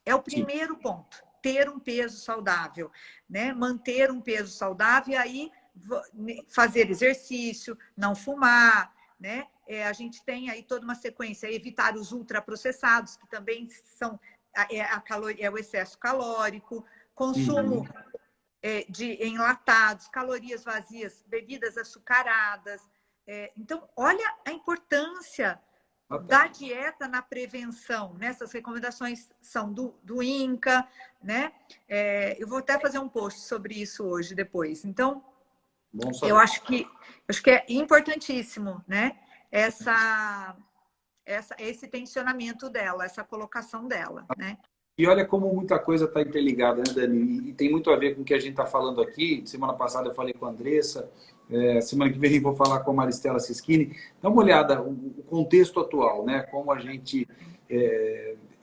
É o primeiro ponto, ter um peso saudável, né? Manter um peso saudável e aí fazer exercício, não fumar, né? A gente tem aí toda uma sequência, evitar os ultraprocessados, que também são o excesso calórico, consumo de enlatados, calorias vazias, bebidas açucaradas. Então, olha a importância da dieta na prevenção, né? Essas recomendações são do INCA, né? Eu vou até fazer um post sobre isso hoje, depois. Então, eu acho que é importantíssimo, né? Esse tensionamento dela, essa colocação dela, né? E olha como muita coisa está interligada, né, Dani? E tem muito a ver com o que a gente está falando aqui. Semana passada eu falei com a Andressa, semana que vem vou falar com a Maristela Sischini. Dá uma olhada, o contexto atual, né? Como a gente,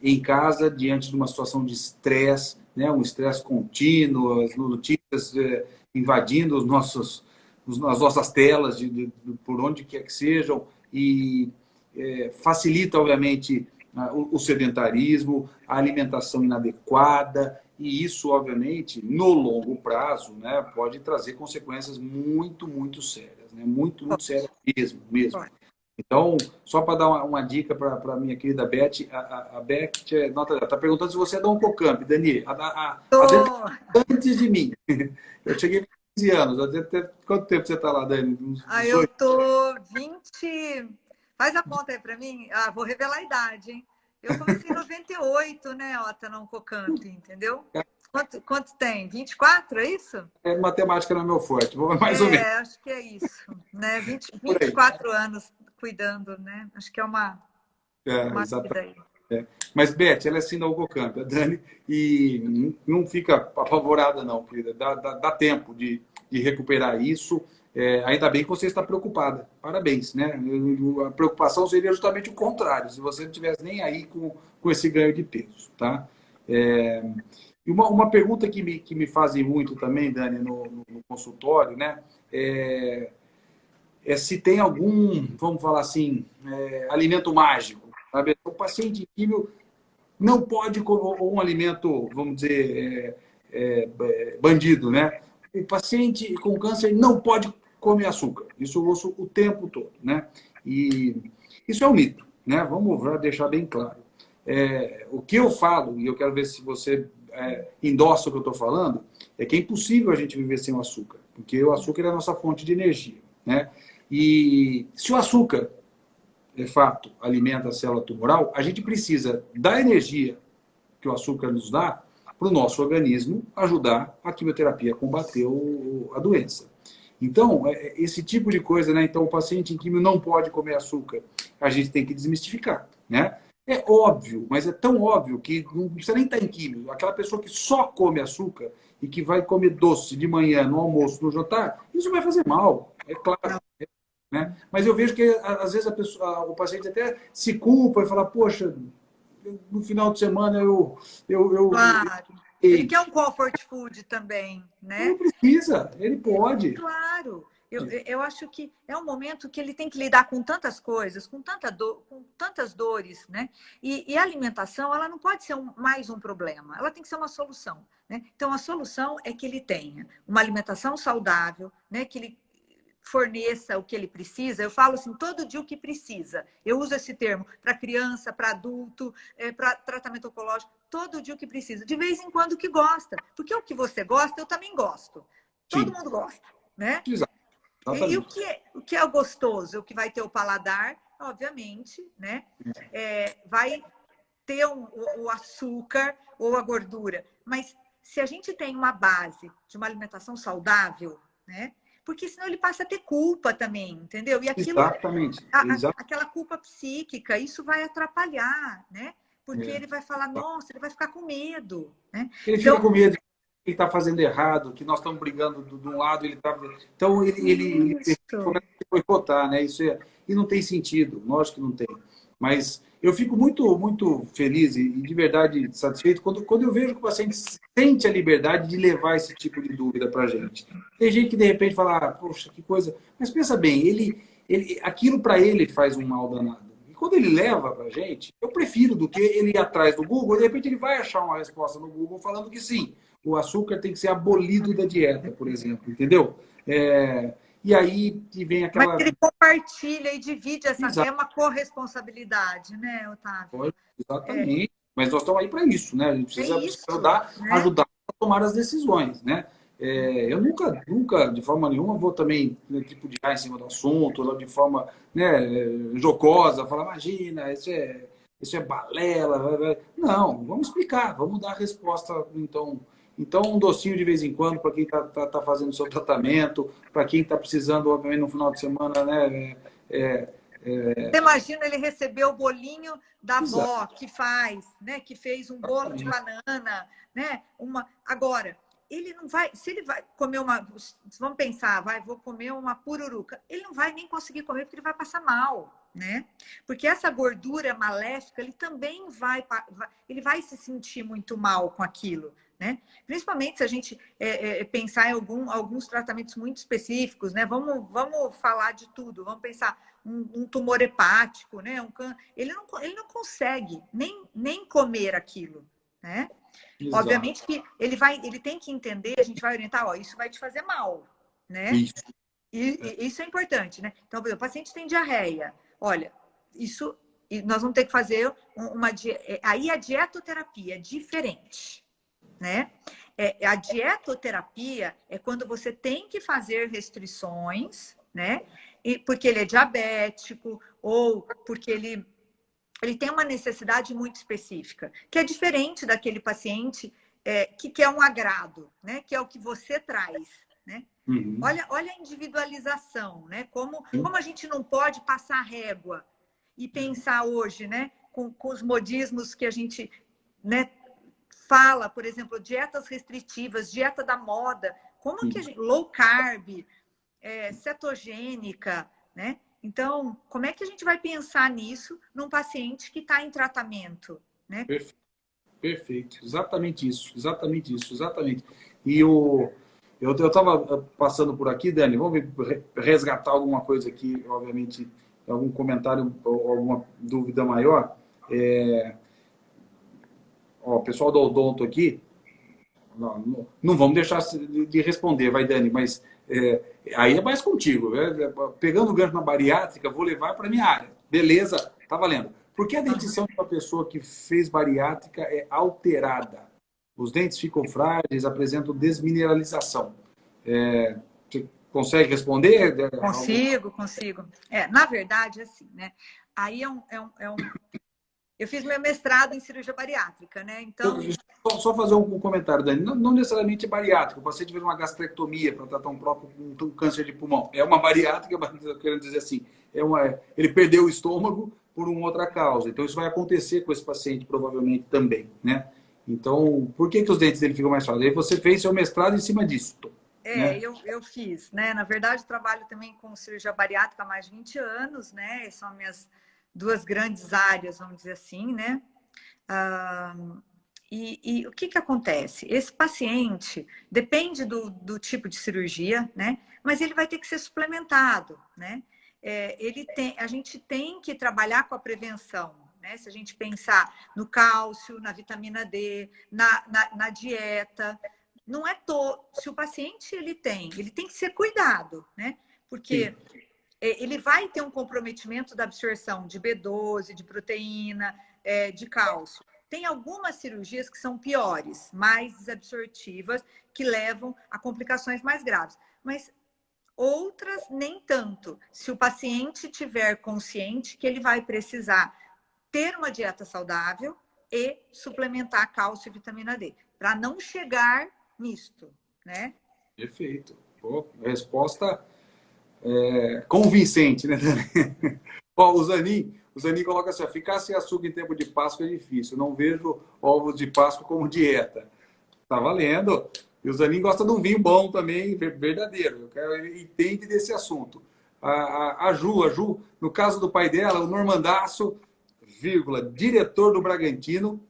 em casa, diante de uma situação de estresse, né? Um estresse contínuo, as notícias invadindo as nossas telas, por onde quer que sejam, e facilita, obviamente, o sedentarismo, a alimentação inadequada, e isso, obviamente, no longo prazo, né, pode trazer consequências muito, muito sérias, né? Muito, muito sérias mesmo. Então, só para dar uma dica para a minha querida Beth, a Beth está perguntando se você é da Oncocamp, Dani. A Beth antes de mim. Eu cheguei com 15 anos. Quanto tempo você está lá, Dani? Eu tô 20... Faz a conta aí para mim. Vou revelar a idade, hein? Eu comecei em 98, né, Ota, na Oncocamp, entendeu? Quanto tem? 24, é isso? Matemática não é meu forte, mais ou menos. Acho que é isso. Né? 24 anos cuidando, né? Acho que é uma vida aí. Mas, Beth, ela é assim da Oncocamp, a Dani, e não fica apavorada, não, querida. Dá tempo de recuperar isso. Ainda bem que você está preocupada. Parabéns, né? A preocupação seria justamente o contrário, se você não estivesse nem aí com esse ganho de peso, tá? E uma pergunta que me fazem muito também, Dani, no consultório, né? Se tem algum, vamos falar assim, alimento mágico, sabe? O paciente em químio não pode comer um alimento, vamos dizer, bandido, né? O paciente com câncer não pode comer açúcar. Isso eu ouço o tempo todo, né? E isso é um mito, né? Vamos deixar bem claro. O que eu falo, e eu quero ver se você endossa o que eu estou falando, é que é impossível a gente viver sem o açúcar, porque o açúcar é a nossa fonte de energia, né? E se o açúcar, de fato, alimenta a célula tumoral, a gente precisa da energia que o açúcar nos dá para o nosso organismo ajudar a quimioterapia a combater a doença. Então, esse tipo de coisa, né? Então, o paciente em quimio não pode comer açúcar. A gente tem que desmistificar, né? É óbvio, mas é tão óbvio que não precisa nem estar em quimio. Aquela pessoa que só come açúcar e que vai comer doce de manhã, no almoço, no jantar, isso vai fazer mal, é claro. Né? Mas eu vejo que, às vezes, o paciente até se culpa e fala, poxa, no final de semana Claro. Ele quer um comfort food também, né? Não precisa, ele pode. Claro. Eu acho que é um momento que ele tem que lidar com tantas coisas, com tantas dores, né? E a alimentação, ela não pode ser mais um problema, ela tem que ser uma solução, né? Então, a solução é que ele tenha uma alimentação saudável, né? Que ele forneça o que ele precisa. Eu falo assim, todo dia o que precisa. Eu uso esse termo para criança, para adulto, para tratamento oncológico, todo dia o que precisa. De vez em quando o que gosta. Porque o que você gosta, eu também gosto. Todo mundo gosta, né? E o que é gostoso? O que vai ter o paladar, obviamente, né? Vai ter o açúcar ou a gordura. Mas se a gente tem uma base de uma alimentação saudável, né? Porque senão ele passa a ter culpa também, entendeu? E aquilo, exatamente. Aquela culpa psíquica, isso vai atrapalhar, né? Porque ele vai falar, nossa, ele vai ficar com medo, né? Ele fica com medo ele está fazendo errado, que nós estamos brigando de um lado, ele está... Então, ele Isso. começa a boicotar, né? E não tem sentido, lógico que não tem. Mas eu fico muito, muito feliz e de verdade satisfeito quando eu vejo que o paciente sente a liberdade de levar esse tipo de dúvida para a gente. Tem gente que de repente fala, poxa, que coisa... Mas pensa bem, aquilo para ele faz um mal danado. E quando ele leva para a gente, eu prefiro do que ele ir atrás do Google, de repente ele vai achar uma resposta no Google falando que sim, o açúcar tem que ser abolido da dieta, por exemplo, entendeu? E aí que vem Mas aquela... ele compartilha e divide essa, é Exato, uma corresponsabilidade, né, Otávio? exatamente. Mas nós estamos aí para isso, né? A gente É precisa isso, né? ajudar a tomar as decisões, né? Eu nunca, de forma nenhuma, vou também tipo de em cima do assunto, ou de forma, né, jocosa, falar, imagina, isso é balela. Não, vamos explicar, vamos dar a resposta, então um docinho de vez em quando para quem está fazendo seu tratamento, para quem está precisando, obviamente, no final de semana, né? Você imagina ele receber o bolinho da Exato. avó que faz, né? Que fez um bolo de banana, né? Agora, ele não vai, se ele vai comer vamos pensar, vou comer uma pururuca, ele não vai nem conseguir comer porque ele vai passar mal, né? Porque essa gordura maléfica, ele também ele vai se sentir muito mal com aquilo, né? Principalmente se a gente pensar em alguns tratamentos muito específicos, né? Vamos falar de tudo, vamos pensar um tumor hepático, né? Ele não consegue nem comer aquilo, né? Exato. Obviamente que ele tem que entender, a gente vai orientar, ó, isso vai te fazer mal, né? Isso. E isso é importante, né? Então, por exemplo, o paciente tem diarreia, olha, nós vamos ter que fazer aí a dietoterapia é diferente, né? A dietoterapia é quando você tem que fazer restrições, né? Porque ele é diabético ou porque ele tem uma necessidade muito específica, que é diferente daquele paciente que quer um agrado, né? Que é o que você traz, né? Uhum. Olha a individualização, né? Como a gente não pode passar régua e pensar hoje, né? Com os modismos que a gente, né, fala, por exemplo, dietas restritivas, dieta da moda, como que a gente, low carb, cetogênica, né? Então, como é que a gente vai pensar nisso num paciente que está em tratamento, né? Perfeito. Perfeito. Exatamente isso. Exatamente isso. Exatamente. E eu estava passando por aqui, Dani, vamos resgatar alguma coisa aqui, obviamente, algum comentário ou alguma dúvida maior. O pessoal do Odonto aqui, não vamos deixar de responder, vai, Dani, mas aí é mais contigo. Pegando o gancho na bariátrica, vou levar para a minha área. Beleza, tá valendo. Por que a dentição de uma pessoa que fez bariátrica é alterada? Os dentes ficam frágeis, apresentam desmineralização. Você consegue responder? Consigo. Na verdade, assim, né? Aí eu fiz meu mestrado em cirurgia bariátrica, né? Então, Só fazer um comentário, Dani. Não necessariamente é bariátrico. O paciente fez uma gastrectomia para tratar um câncer de pulmão. É uma bariátrica, mas eu quero dizer assim, ele perdeu o estômago por uma outra causa. Então, isso vai acontecer com esse paciente, provavelmente, também, né? Então, por que os dentes dele ficam mais frágeis? Aí você fez seu mestrado em cima disso, né? eu fiz, né? Na verdade, trabalho também com cirurgia bariátrica há mais de 20 anos, né? São minhas duas grandes áreas, vamos dizer assim, né? E o que acontece? Esse paciente depende do tipo de cirurgia, né? Mas ele vai ter que ser suplementado, né? A gente tem que trabalhar com a prevenção, né? Se a gente pensar no cálcio, na vitamina D, na dieta, não é se o paciente ele tem que ser cuidado, né? Porque Sim. ele vai ter um comprometimento da absorção de B12, de proteína, de cálcio. Tem algumas cirurgias que são piores, mais desabsortivas, que levam a complicações mais graves. Mas outras nem tanto. Se o paciente tiver consciente que ele vai precisar ter uma dieta saudável e suplementar cálcio e vitamina D, para não chegar nisto, né? Perfeito. Pô, resposta convincente, né, Dani? Ó, o Zanin coloca assim, ó, ficar sem açúcar em tempo de Páscoa é difícil. Não vejo ovos de Páscoa como dieta. Tá valendo. E o Zanin gosta de um vinho bom também, verdadeiro. Ele entende desse assunto. A Ju, no caso do pai dela, o Normandaço, vírgula, diretor do Bragantino.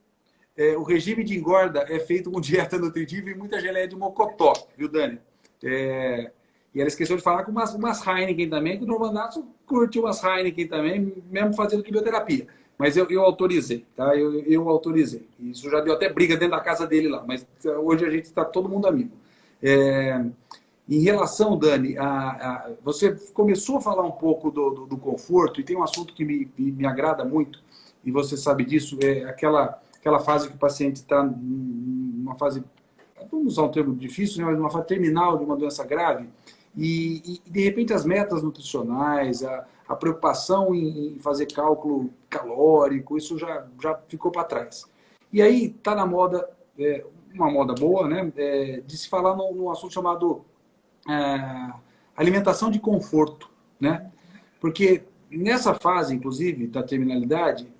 O regime de engorda é feito com dieta nutritiva e muita geleia de mocotó, viu, Dani? E ela esqueceu de falar com umas Heineken também, que o Normandaço curte umas Heineken também, mesmo fazendo quimioterapia. Mas eu autorizei, tá? Eu autorizei. Isso já deu até briga dentro da casa dele lá, mas hoje a gente está todo mundo amigo. Em relação, Dani, você começou a falar um pouco do conforto, e tem um assunto que me agrada muito, e você sabe disso, é aquela fase que o paciente está numa fase, vamos usar um termo difícil, né, mas numa fase terminal de uma doença grave, e de repente as metas nutricionais, a preocupação em fazer cálculo calórico, isso já ficou para trás. E aí está na moda, uma moda boa, né, de se falar num assunto chamado alimentação de conforto, né? Porque nessa fase, inclusive, da terminalidade,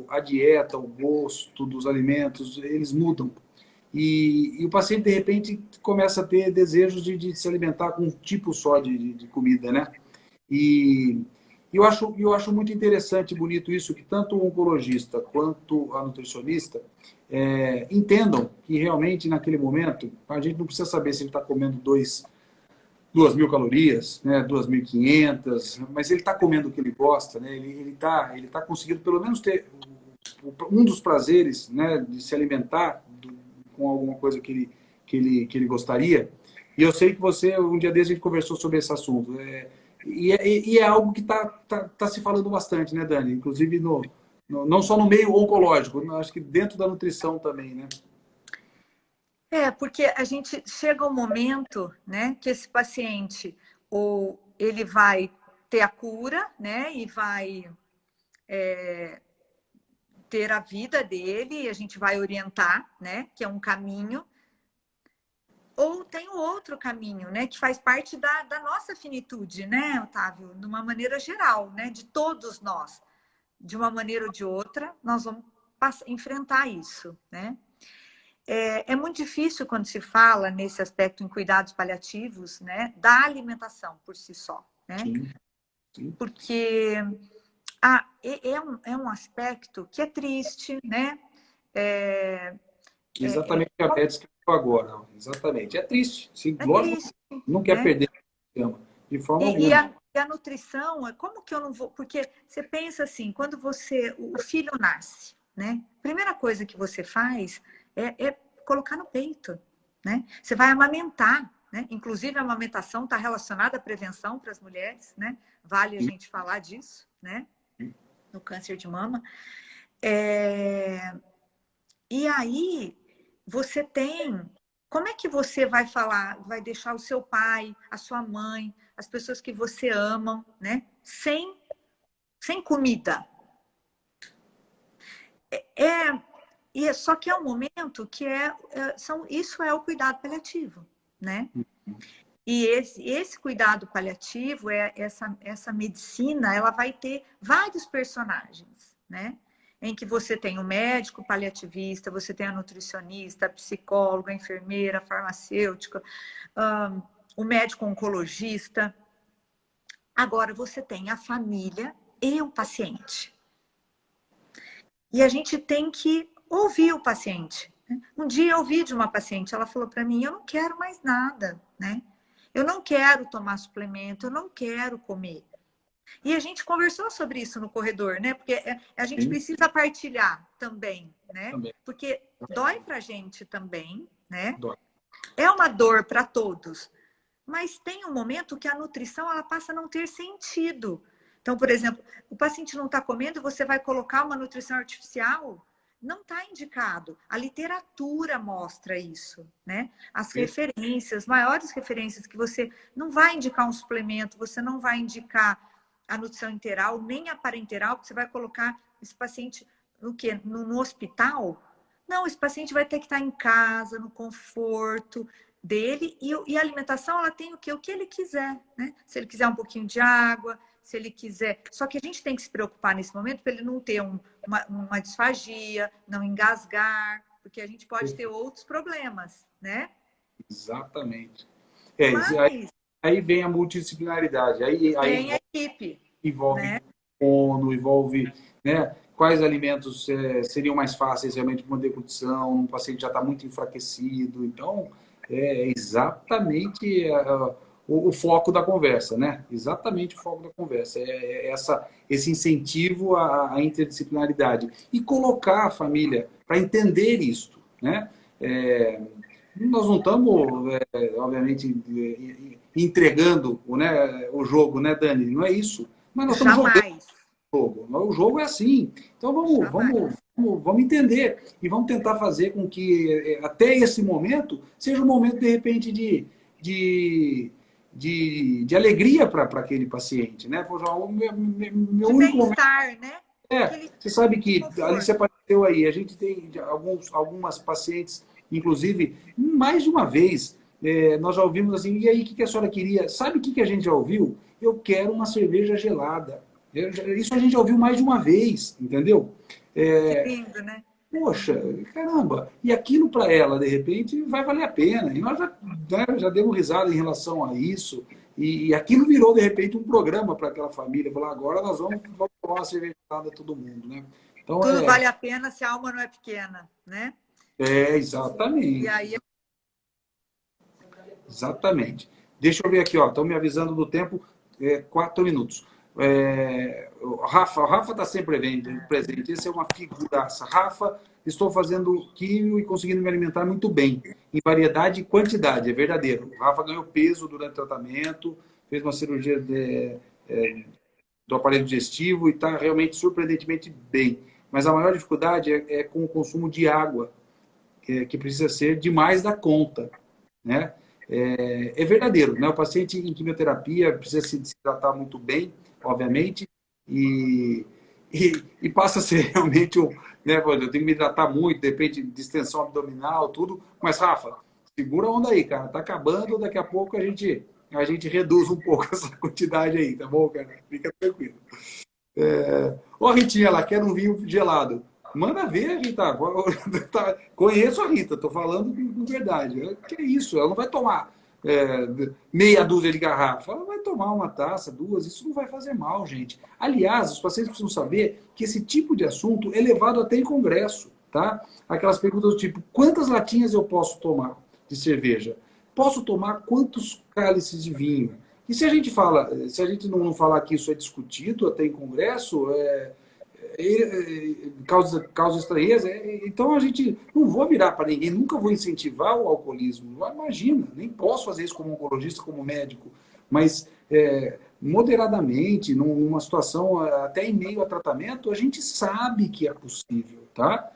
a dieta, o gosto dos alimentos, eles mudam. E o paciente, de repente, começa a ter desejos de se alimentar com um tipo só de comida, né? E eu acho muito interessante e bonito isso, que tanto o oncologista quanto a nutricionista entendam que realmente, naquele momento, a gente não precisa saber se ele está comendo 2.000 calorias, né, 2.500, mas ele está comendo o que ele gosta, né, ele tá conseguindo pelo menos ter um dos prazeres, né, de se alimentar com alguma coisa que ele gostaria. E eu sei que você, um dia desses, a gente conversou sobre esse assunto. E é algo que tá se falando bastante, né, Dani? Inclusive, não só no meio oncológico, acho que dentro da nutrição também, né? Porque a gente chega um momento, né, que esse paciente ou ele vai ter a cura, né, e vai ter a vida dele, e a gente vai orientar, né, que é um caminho, ou tem o outro caminho, né, que faz parte da nossa finitude, né, Otávio, de uma maneira geral, né, de todos nós, de uma maneira ou de outra, nós vamos enfrentar isso, né? É muito difícil quando se fala nesse aspecto em cuidados paliativos, né, da alimentação por si só, né? Sim, sim. Porque é um aspecto que é triste, né? Exatamente a Beth escreveu agora. Exatamente. É triste. Sim, É lógico, triste, não quer né? perder o ama, de forma E alguma. a nutrição, como que eu não vou... Porque você pensa assim, quando o filho nasce, né? Primeira coisa que você faz é colocar no peito, né? Você vai amamentar, né? Inclusive a amamentação está relacionada à prevenção para as mulheres, né? Vale a gente falar disso, né? No câncer de mama. E aí você tem... Como é que você vai falar, vai deixar o seu pai, a sua mãe, as pessoas que você ama, né? Sem comida. Só que é um momento que isso é o cuidado paliativo, né? E esse cuidado paliativo, essa medicina, ela vai ter vários personagens, né? Em que você tem o médico paliativista, você tem a nutricionista, a psicóloga, a enfermeira, a farmacêutica, o médico oncologista. Agora você tem a família e o paciente. E a gente tem que ouvir o paciente. Um dia eu ouvi de uma paciente, ela falou para mim, eu não quero mais nada, né? Eu não quero tomar suplemento, eu não quero comer. E a gente conversou sobre isso no corredor, né? Porque a gente Sim, precisa partilhar também, né? também. Porque dói pra gente também, né? Dói. É uma dor para todos. Mas tem um momento que a nutrição ela passa a não ter sentido. Então, por exemplo, o paciente não está comendo, você vai colocar uma nutrição artificial? Não está indicado. A literatura mostra isso, né? As referências, maiores referências que você não vai indicar um suplemento, você não vai indicar a nutrição interal, nem a parenteral, porque você vai colocar esse paciente no quê? No hospital? Não, esse paciente vai ter que estar em casa, no conforto dele, e a alimentação ela tem o que ele quiser, né? Se ele quiser um pouquinho de água, se ele quiser. Só que a gente tem que se preocupar nesse momento para ele não ter uma disfagia, não engasgar, porque a gente pode ter outros problemas, né? Exatamente. Mas Aí vem a multidisciplinaridade. Aí tem a equipe, envolve né? sono, envolve, né, quais alimentos seriam mais fáceis realmente para uma deglutição, um paciente já está muito enfraquecido. Então, é exatamente o foco da conversa, né? Exatamente o foco da conversa. Esse incentivo à interdisciplinaridade. E colocar a família para entender isso, né? É, nós não estamos, obviamente, entregando, né, o jogo, né, Dani? Não é isso. Mas nós estamos jogando Jamais, o jogo. O jogo é assim. Então jamais. vamos entender e vamos tentar fazer com que até esse momento seja um momento, de repente, de, de alegria para aquele paciente, né? Pô, já, o meu De único momento. bem-estar, né? Aquele Você sabe que ali você conforto. apareceu aí, a gente tem algumas pacientes, inclusive, mais de uma vez, nós já ouvimos assim, e aí, o que a senhora queria? Sabe o que a gente já ouviu? Eu quero uma cerveja gelada. Isso a gente já ouviu mais de uma vez, entendeu? Que É, lindo, né? poxa, caramba, e aquilo para ela, de repente, vai valer a pena. E nós já, né, já demos risada em relação a isso. E aquilo virou, de repente, um programa para aquela família. Falar, agora nós vamos tomar uma cervejada todo mundo, né? Então, Tudo vale a pena se a alma não é pequena, né? E exatamente. aí, Exatamente. Deixa eu ver aqui, ó. Estão me avisando do tempo, 4 minutos. O Rafa está sempre presente. Esse é uma figuraça. Rafa, estou fazendo químio e conseguindo me alimentar muito bem, em variedade e quantidade, é verdadeiro. O Rafa ganhou peso durante o tratamento, fez uma cirurgia do aparelho digestivo e está realmente surpreendentemente bem. Mas a maior dificuldade é com o consumo de água, que precisa ser demais da conta, né? É verdadeiro, né? O paciente em quimioterapia precisa se tratar muito bem, obviamente, e passa a ser realmente um, né? Eu tenho que me hidratar muito, depende de distensão abdominal, tudo. Mas, Rafa, segura a onda aí, cara. Tá acabando, daqui a pouco a gente reduz um pouco essa quantidade aí, tá bom, cara? Fica tranquilo. Ó, Ritinha, ela quer um vinho gelado. Manda ver, Rita. Conheço a Rita, tô falando com verdade. Que é isso? Ela não vai tomar meia dúzia de garrafa. Ela vai tomar uma taça, duas. Isso não vai fazer mal, gente. Aliás, os pacientes precisam saber que esse tipo de assunto é levado até em congresso, tá? Aquelas perguntas do tipo, quantas latinhas eu posso tomar de cerveja? Posso tomar quantos cálices de vinho? E se a gente não falar que isso é discutido até em congresso, causa estranheza, então a gente não vou virar para ninguém, nunca vou incentivar o alcoolismo. Imagina, nem posso fazer isso como oncologista, como médico, mas moderadamente, numa situação até em meio a tratamento, a gente sabe que é possível, tá?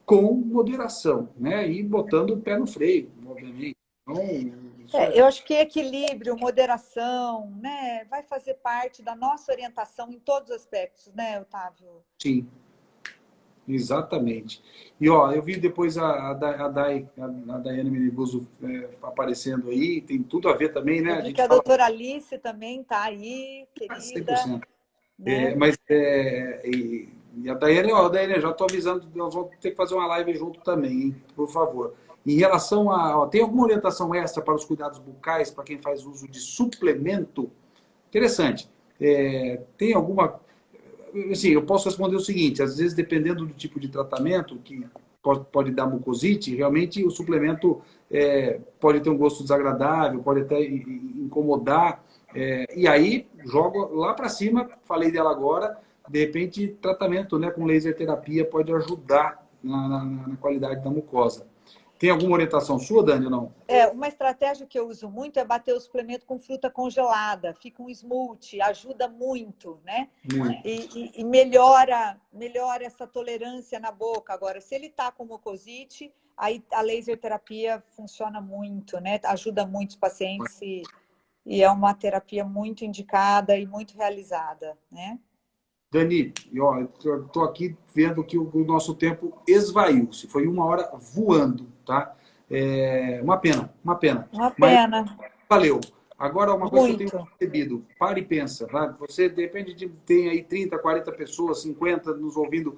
Com moderação, né? E botando o pé no freio, obviamente. Então, isso eu acho que equilíbrio, moderação, né, vai fazer parte da nossa orientação em todos os aspectos, né, Otávio? sim. Exatamente. E ó, eu vi depois a Daiane Meneguzzo aparecendo aí, tem tudo a ver também, né? Eu A vi que gente a fala doutora Alice também está aí, querida, 100%. né? Mas e a Daiane, ó, Daiane, já estou avisando, nós vamos ter que fazer uma live junto também, hein? Por favor. Em relação a. Ó, tem alguma orientação extra para os cuidados bucais, para quem faz uso de suplemento? Interessante. Tem alguma. Assim, eu posso responder o seguinte: às vezes, dependendo do tipo de tratamento que pode dar mucosite, realmente o suplemento pode ter um gosto desagradável, pode até incomodar. E aí, jogo lá para cima, falei dela agora, de repente, tratamento, né, com laser terapia pode ajudar na qualidade da mucosa. Tem alguma orientação sua, Dani, ou não? Uma estratégia que eu uso muito é bater o suplemento com fruta congelada, fica um smoothie, ajuda muito, né? Muito. E melhora essa tolerância na boca. Agora, se ele está com mucosite, aí a laser terapia funciona muito, né? Ajuda muitos pacientes e é uma terapia muito indicada e muito realizada, né? Dani, ó, eu estou aqui vendo que o nosso tempo esvaiu-se. Foi 1 hora voando, tá? Uma pena, uma pena. Uma Mas pena, valeu. Agora, uma coisa que eu tenho muito. percebido. Para e pensa. Tá? Você depende de ter aí 30, 40 pessoas, 50 nos ouvindo.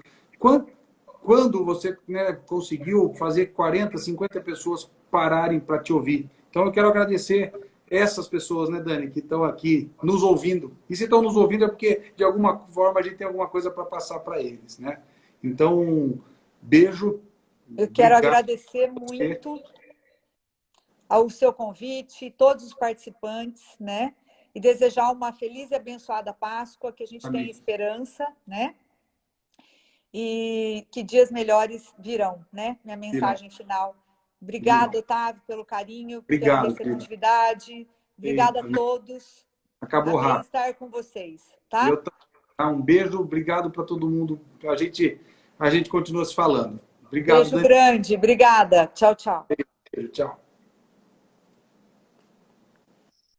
quando você, né, conseguiu fazer 40, 50 pessoas pararem para te ouvir. Então, eu quero agradecer essas pessoas, né, Dani, que estão aqui nos ouvindo. E se estão nos ouvindo é porque, de alguma forma, a gente tem alguma coisa para passar para eles, né? Então, beijo. Eu quero Obrigado agradecer muito ao seu convite, todos os participantes, né? E desejar uma feliz e abençoada Páscoa, que a gente tenha esperança, né? E que dias melhores virão, né? Minha mensagem final. Obrigada, Otávio, pelo carinho, pela receptividade. Obrigada a todos. Acabou Amei rápido. estar com vocês, tá? Um beijo, obrigado para todo mundo. A gente continua se falando. Obrigado, Beijo grande, obrigada. Tchau, tchau. Beijo, tchau.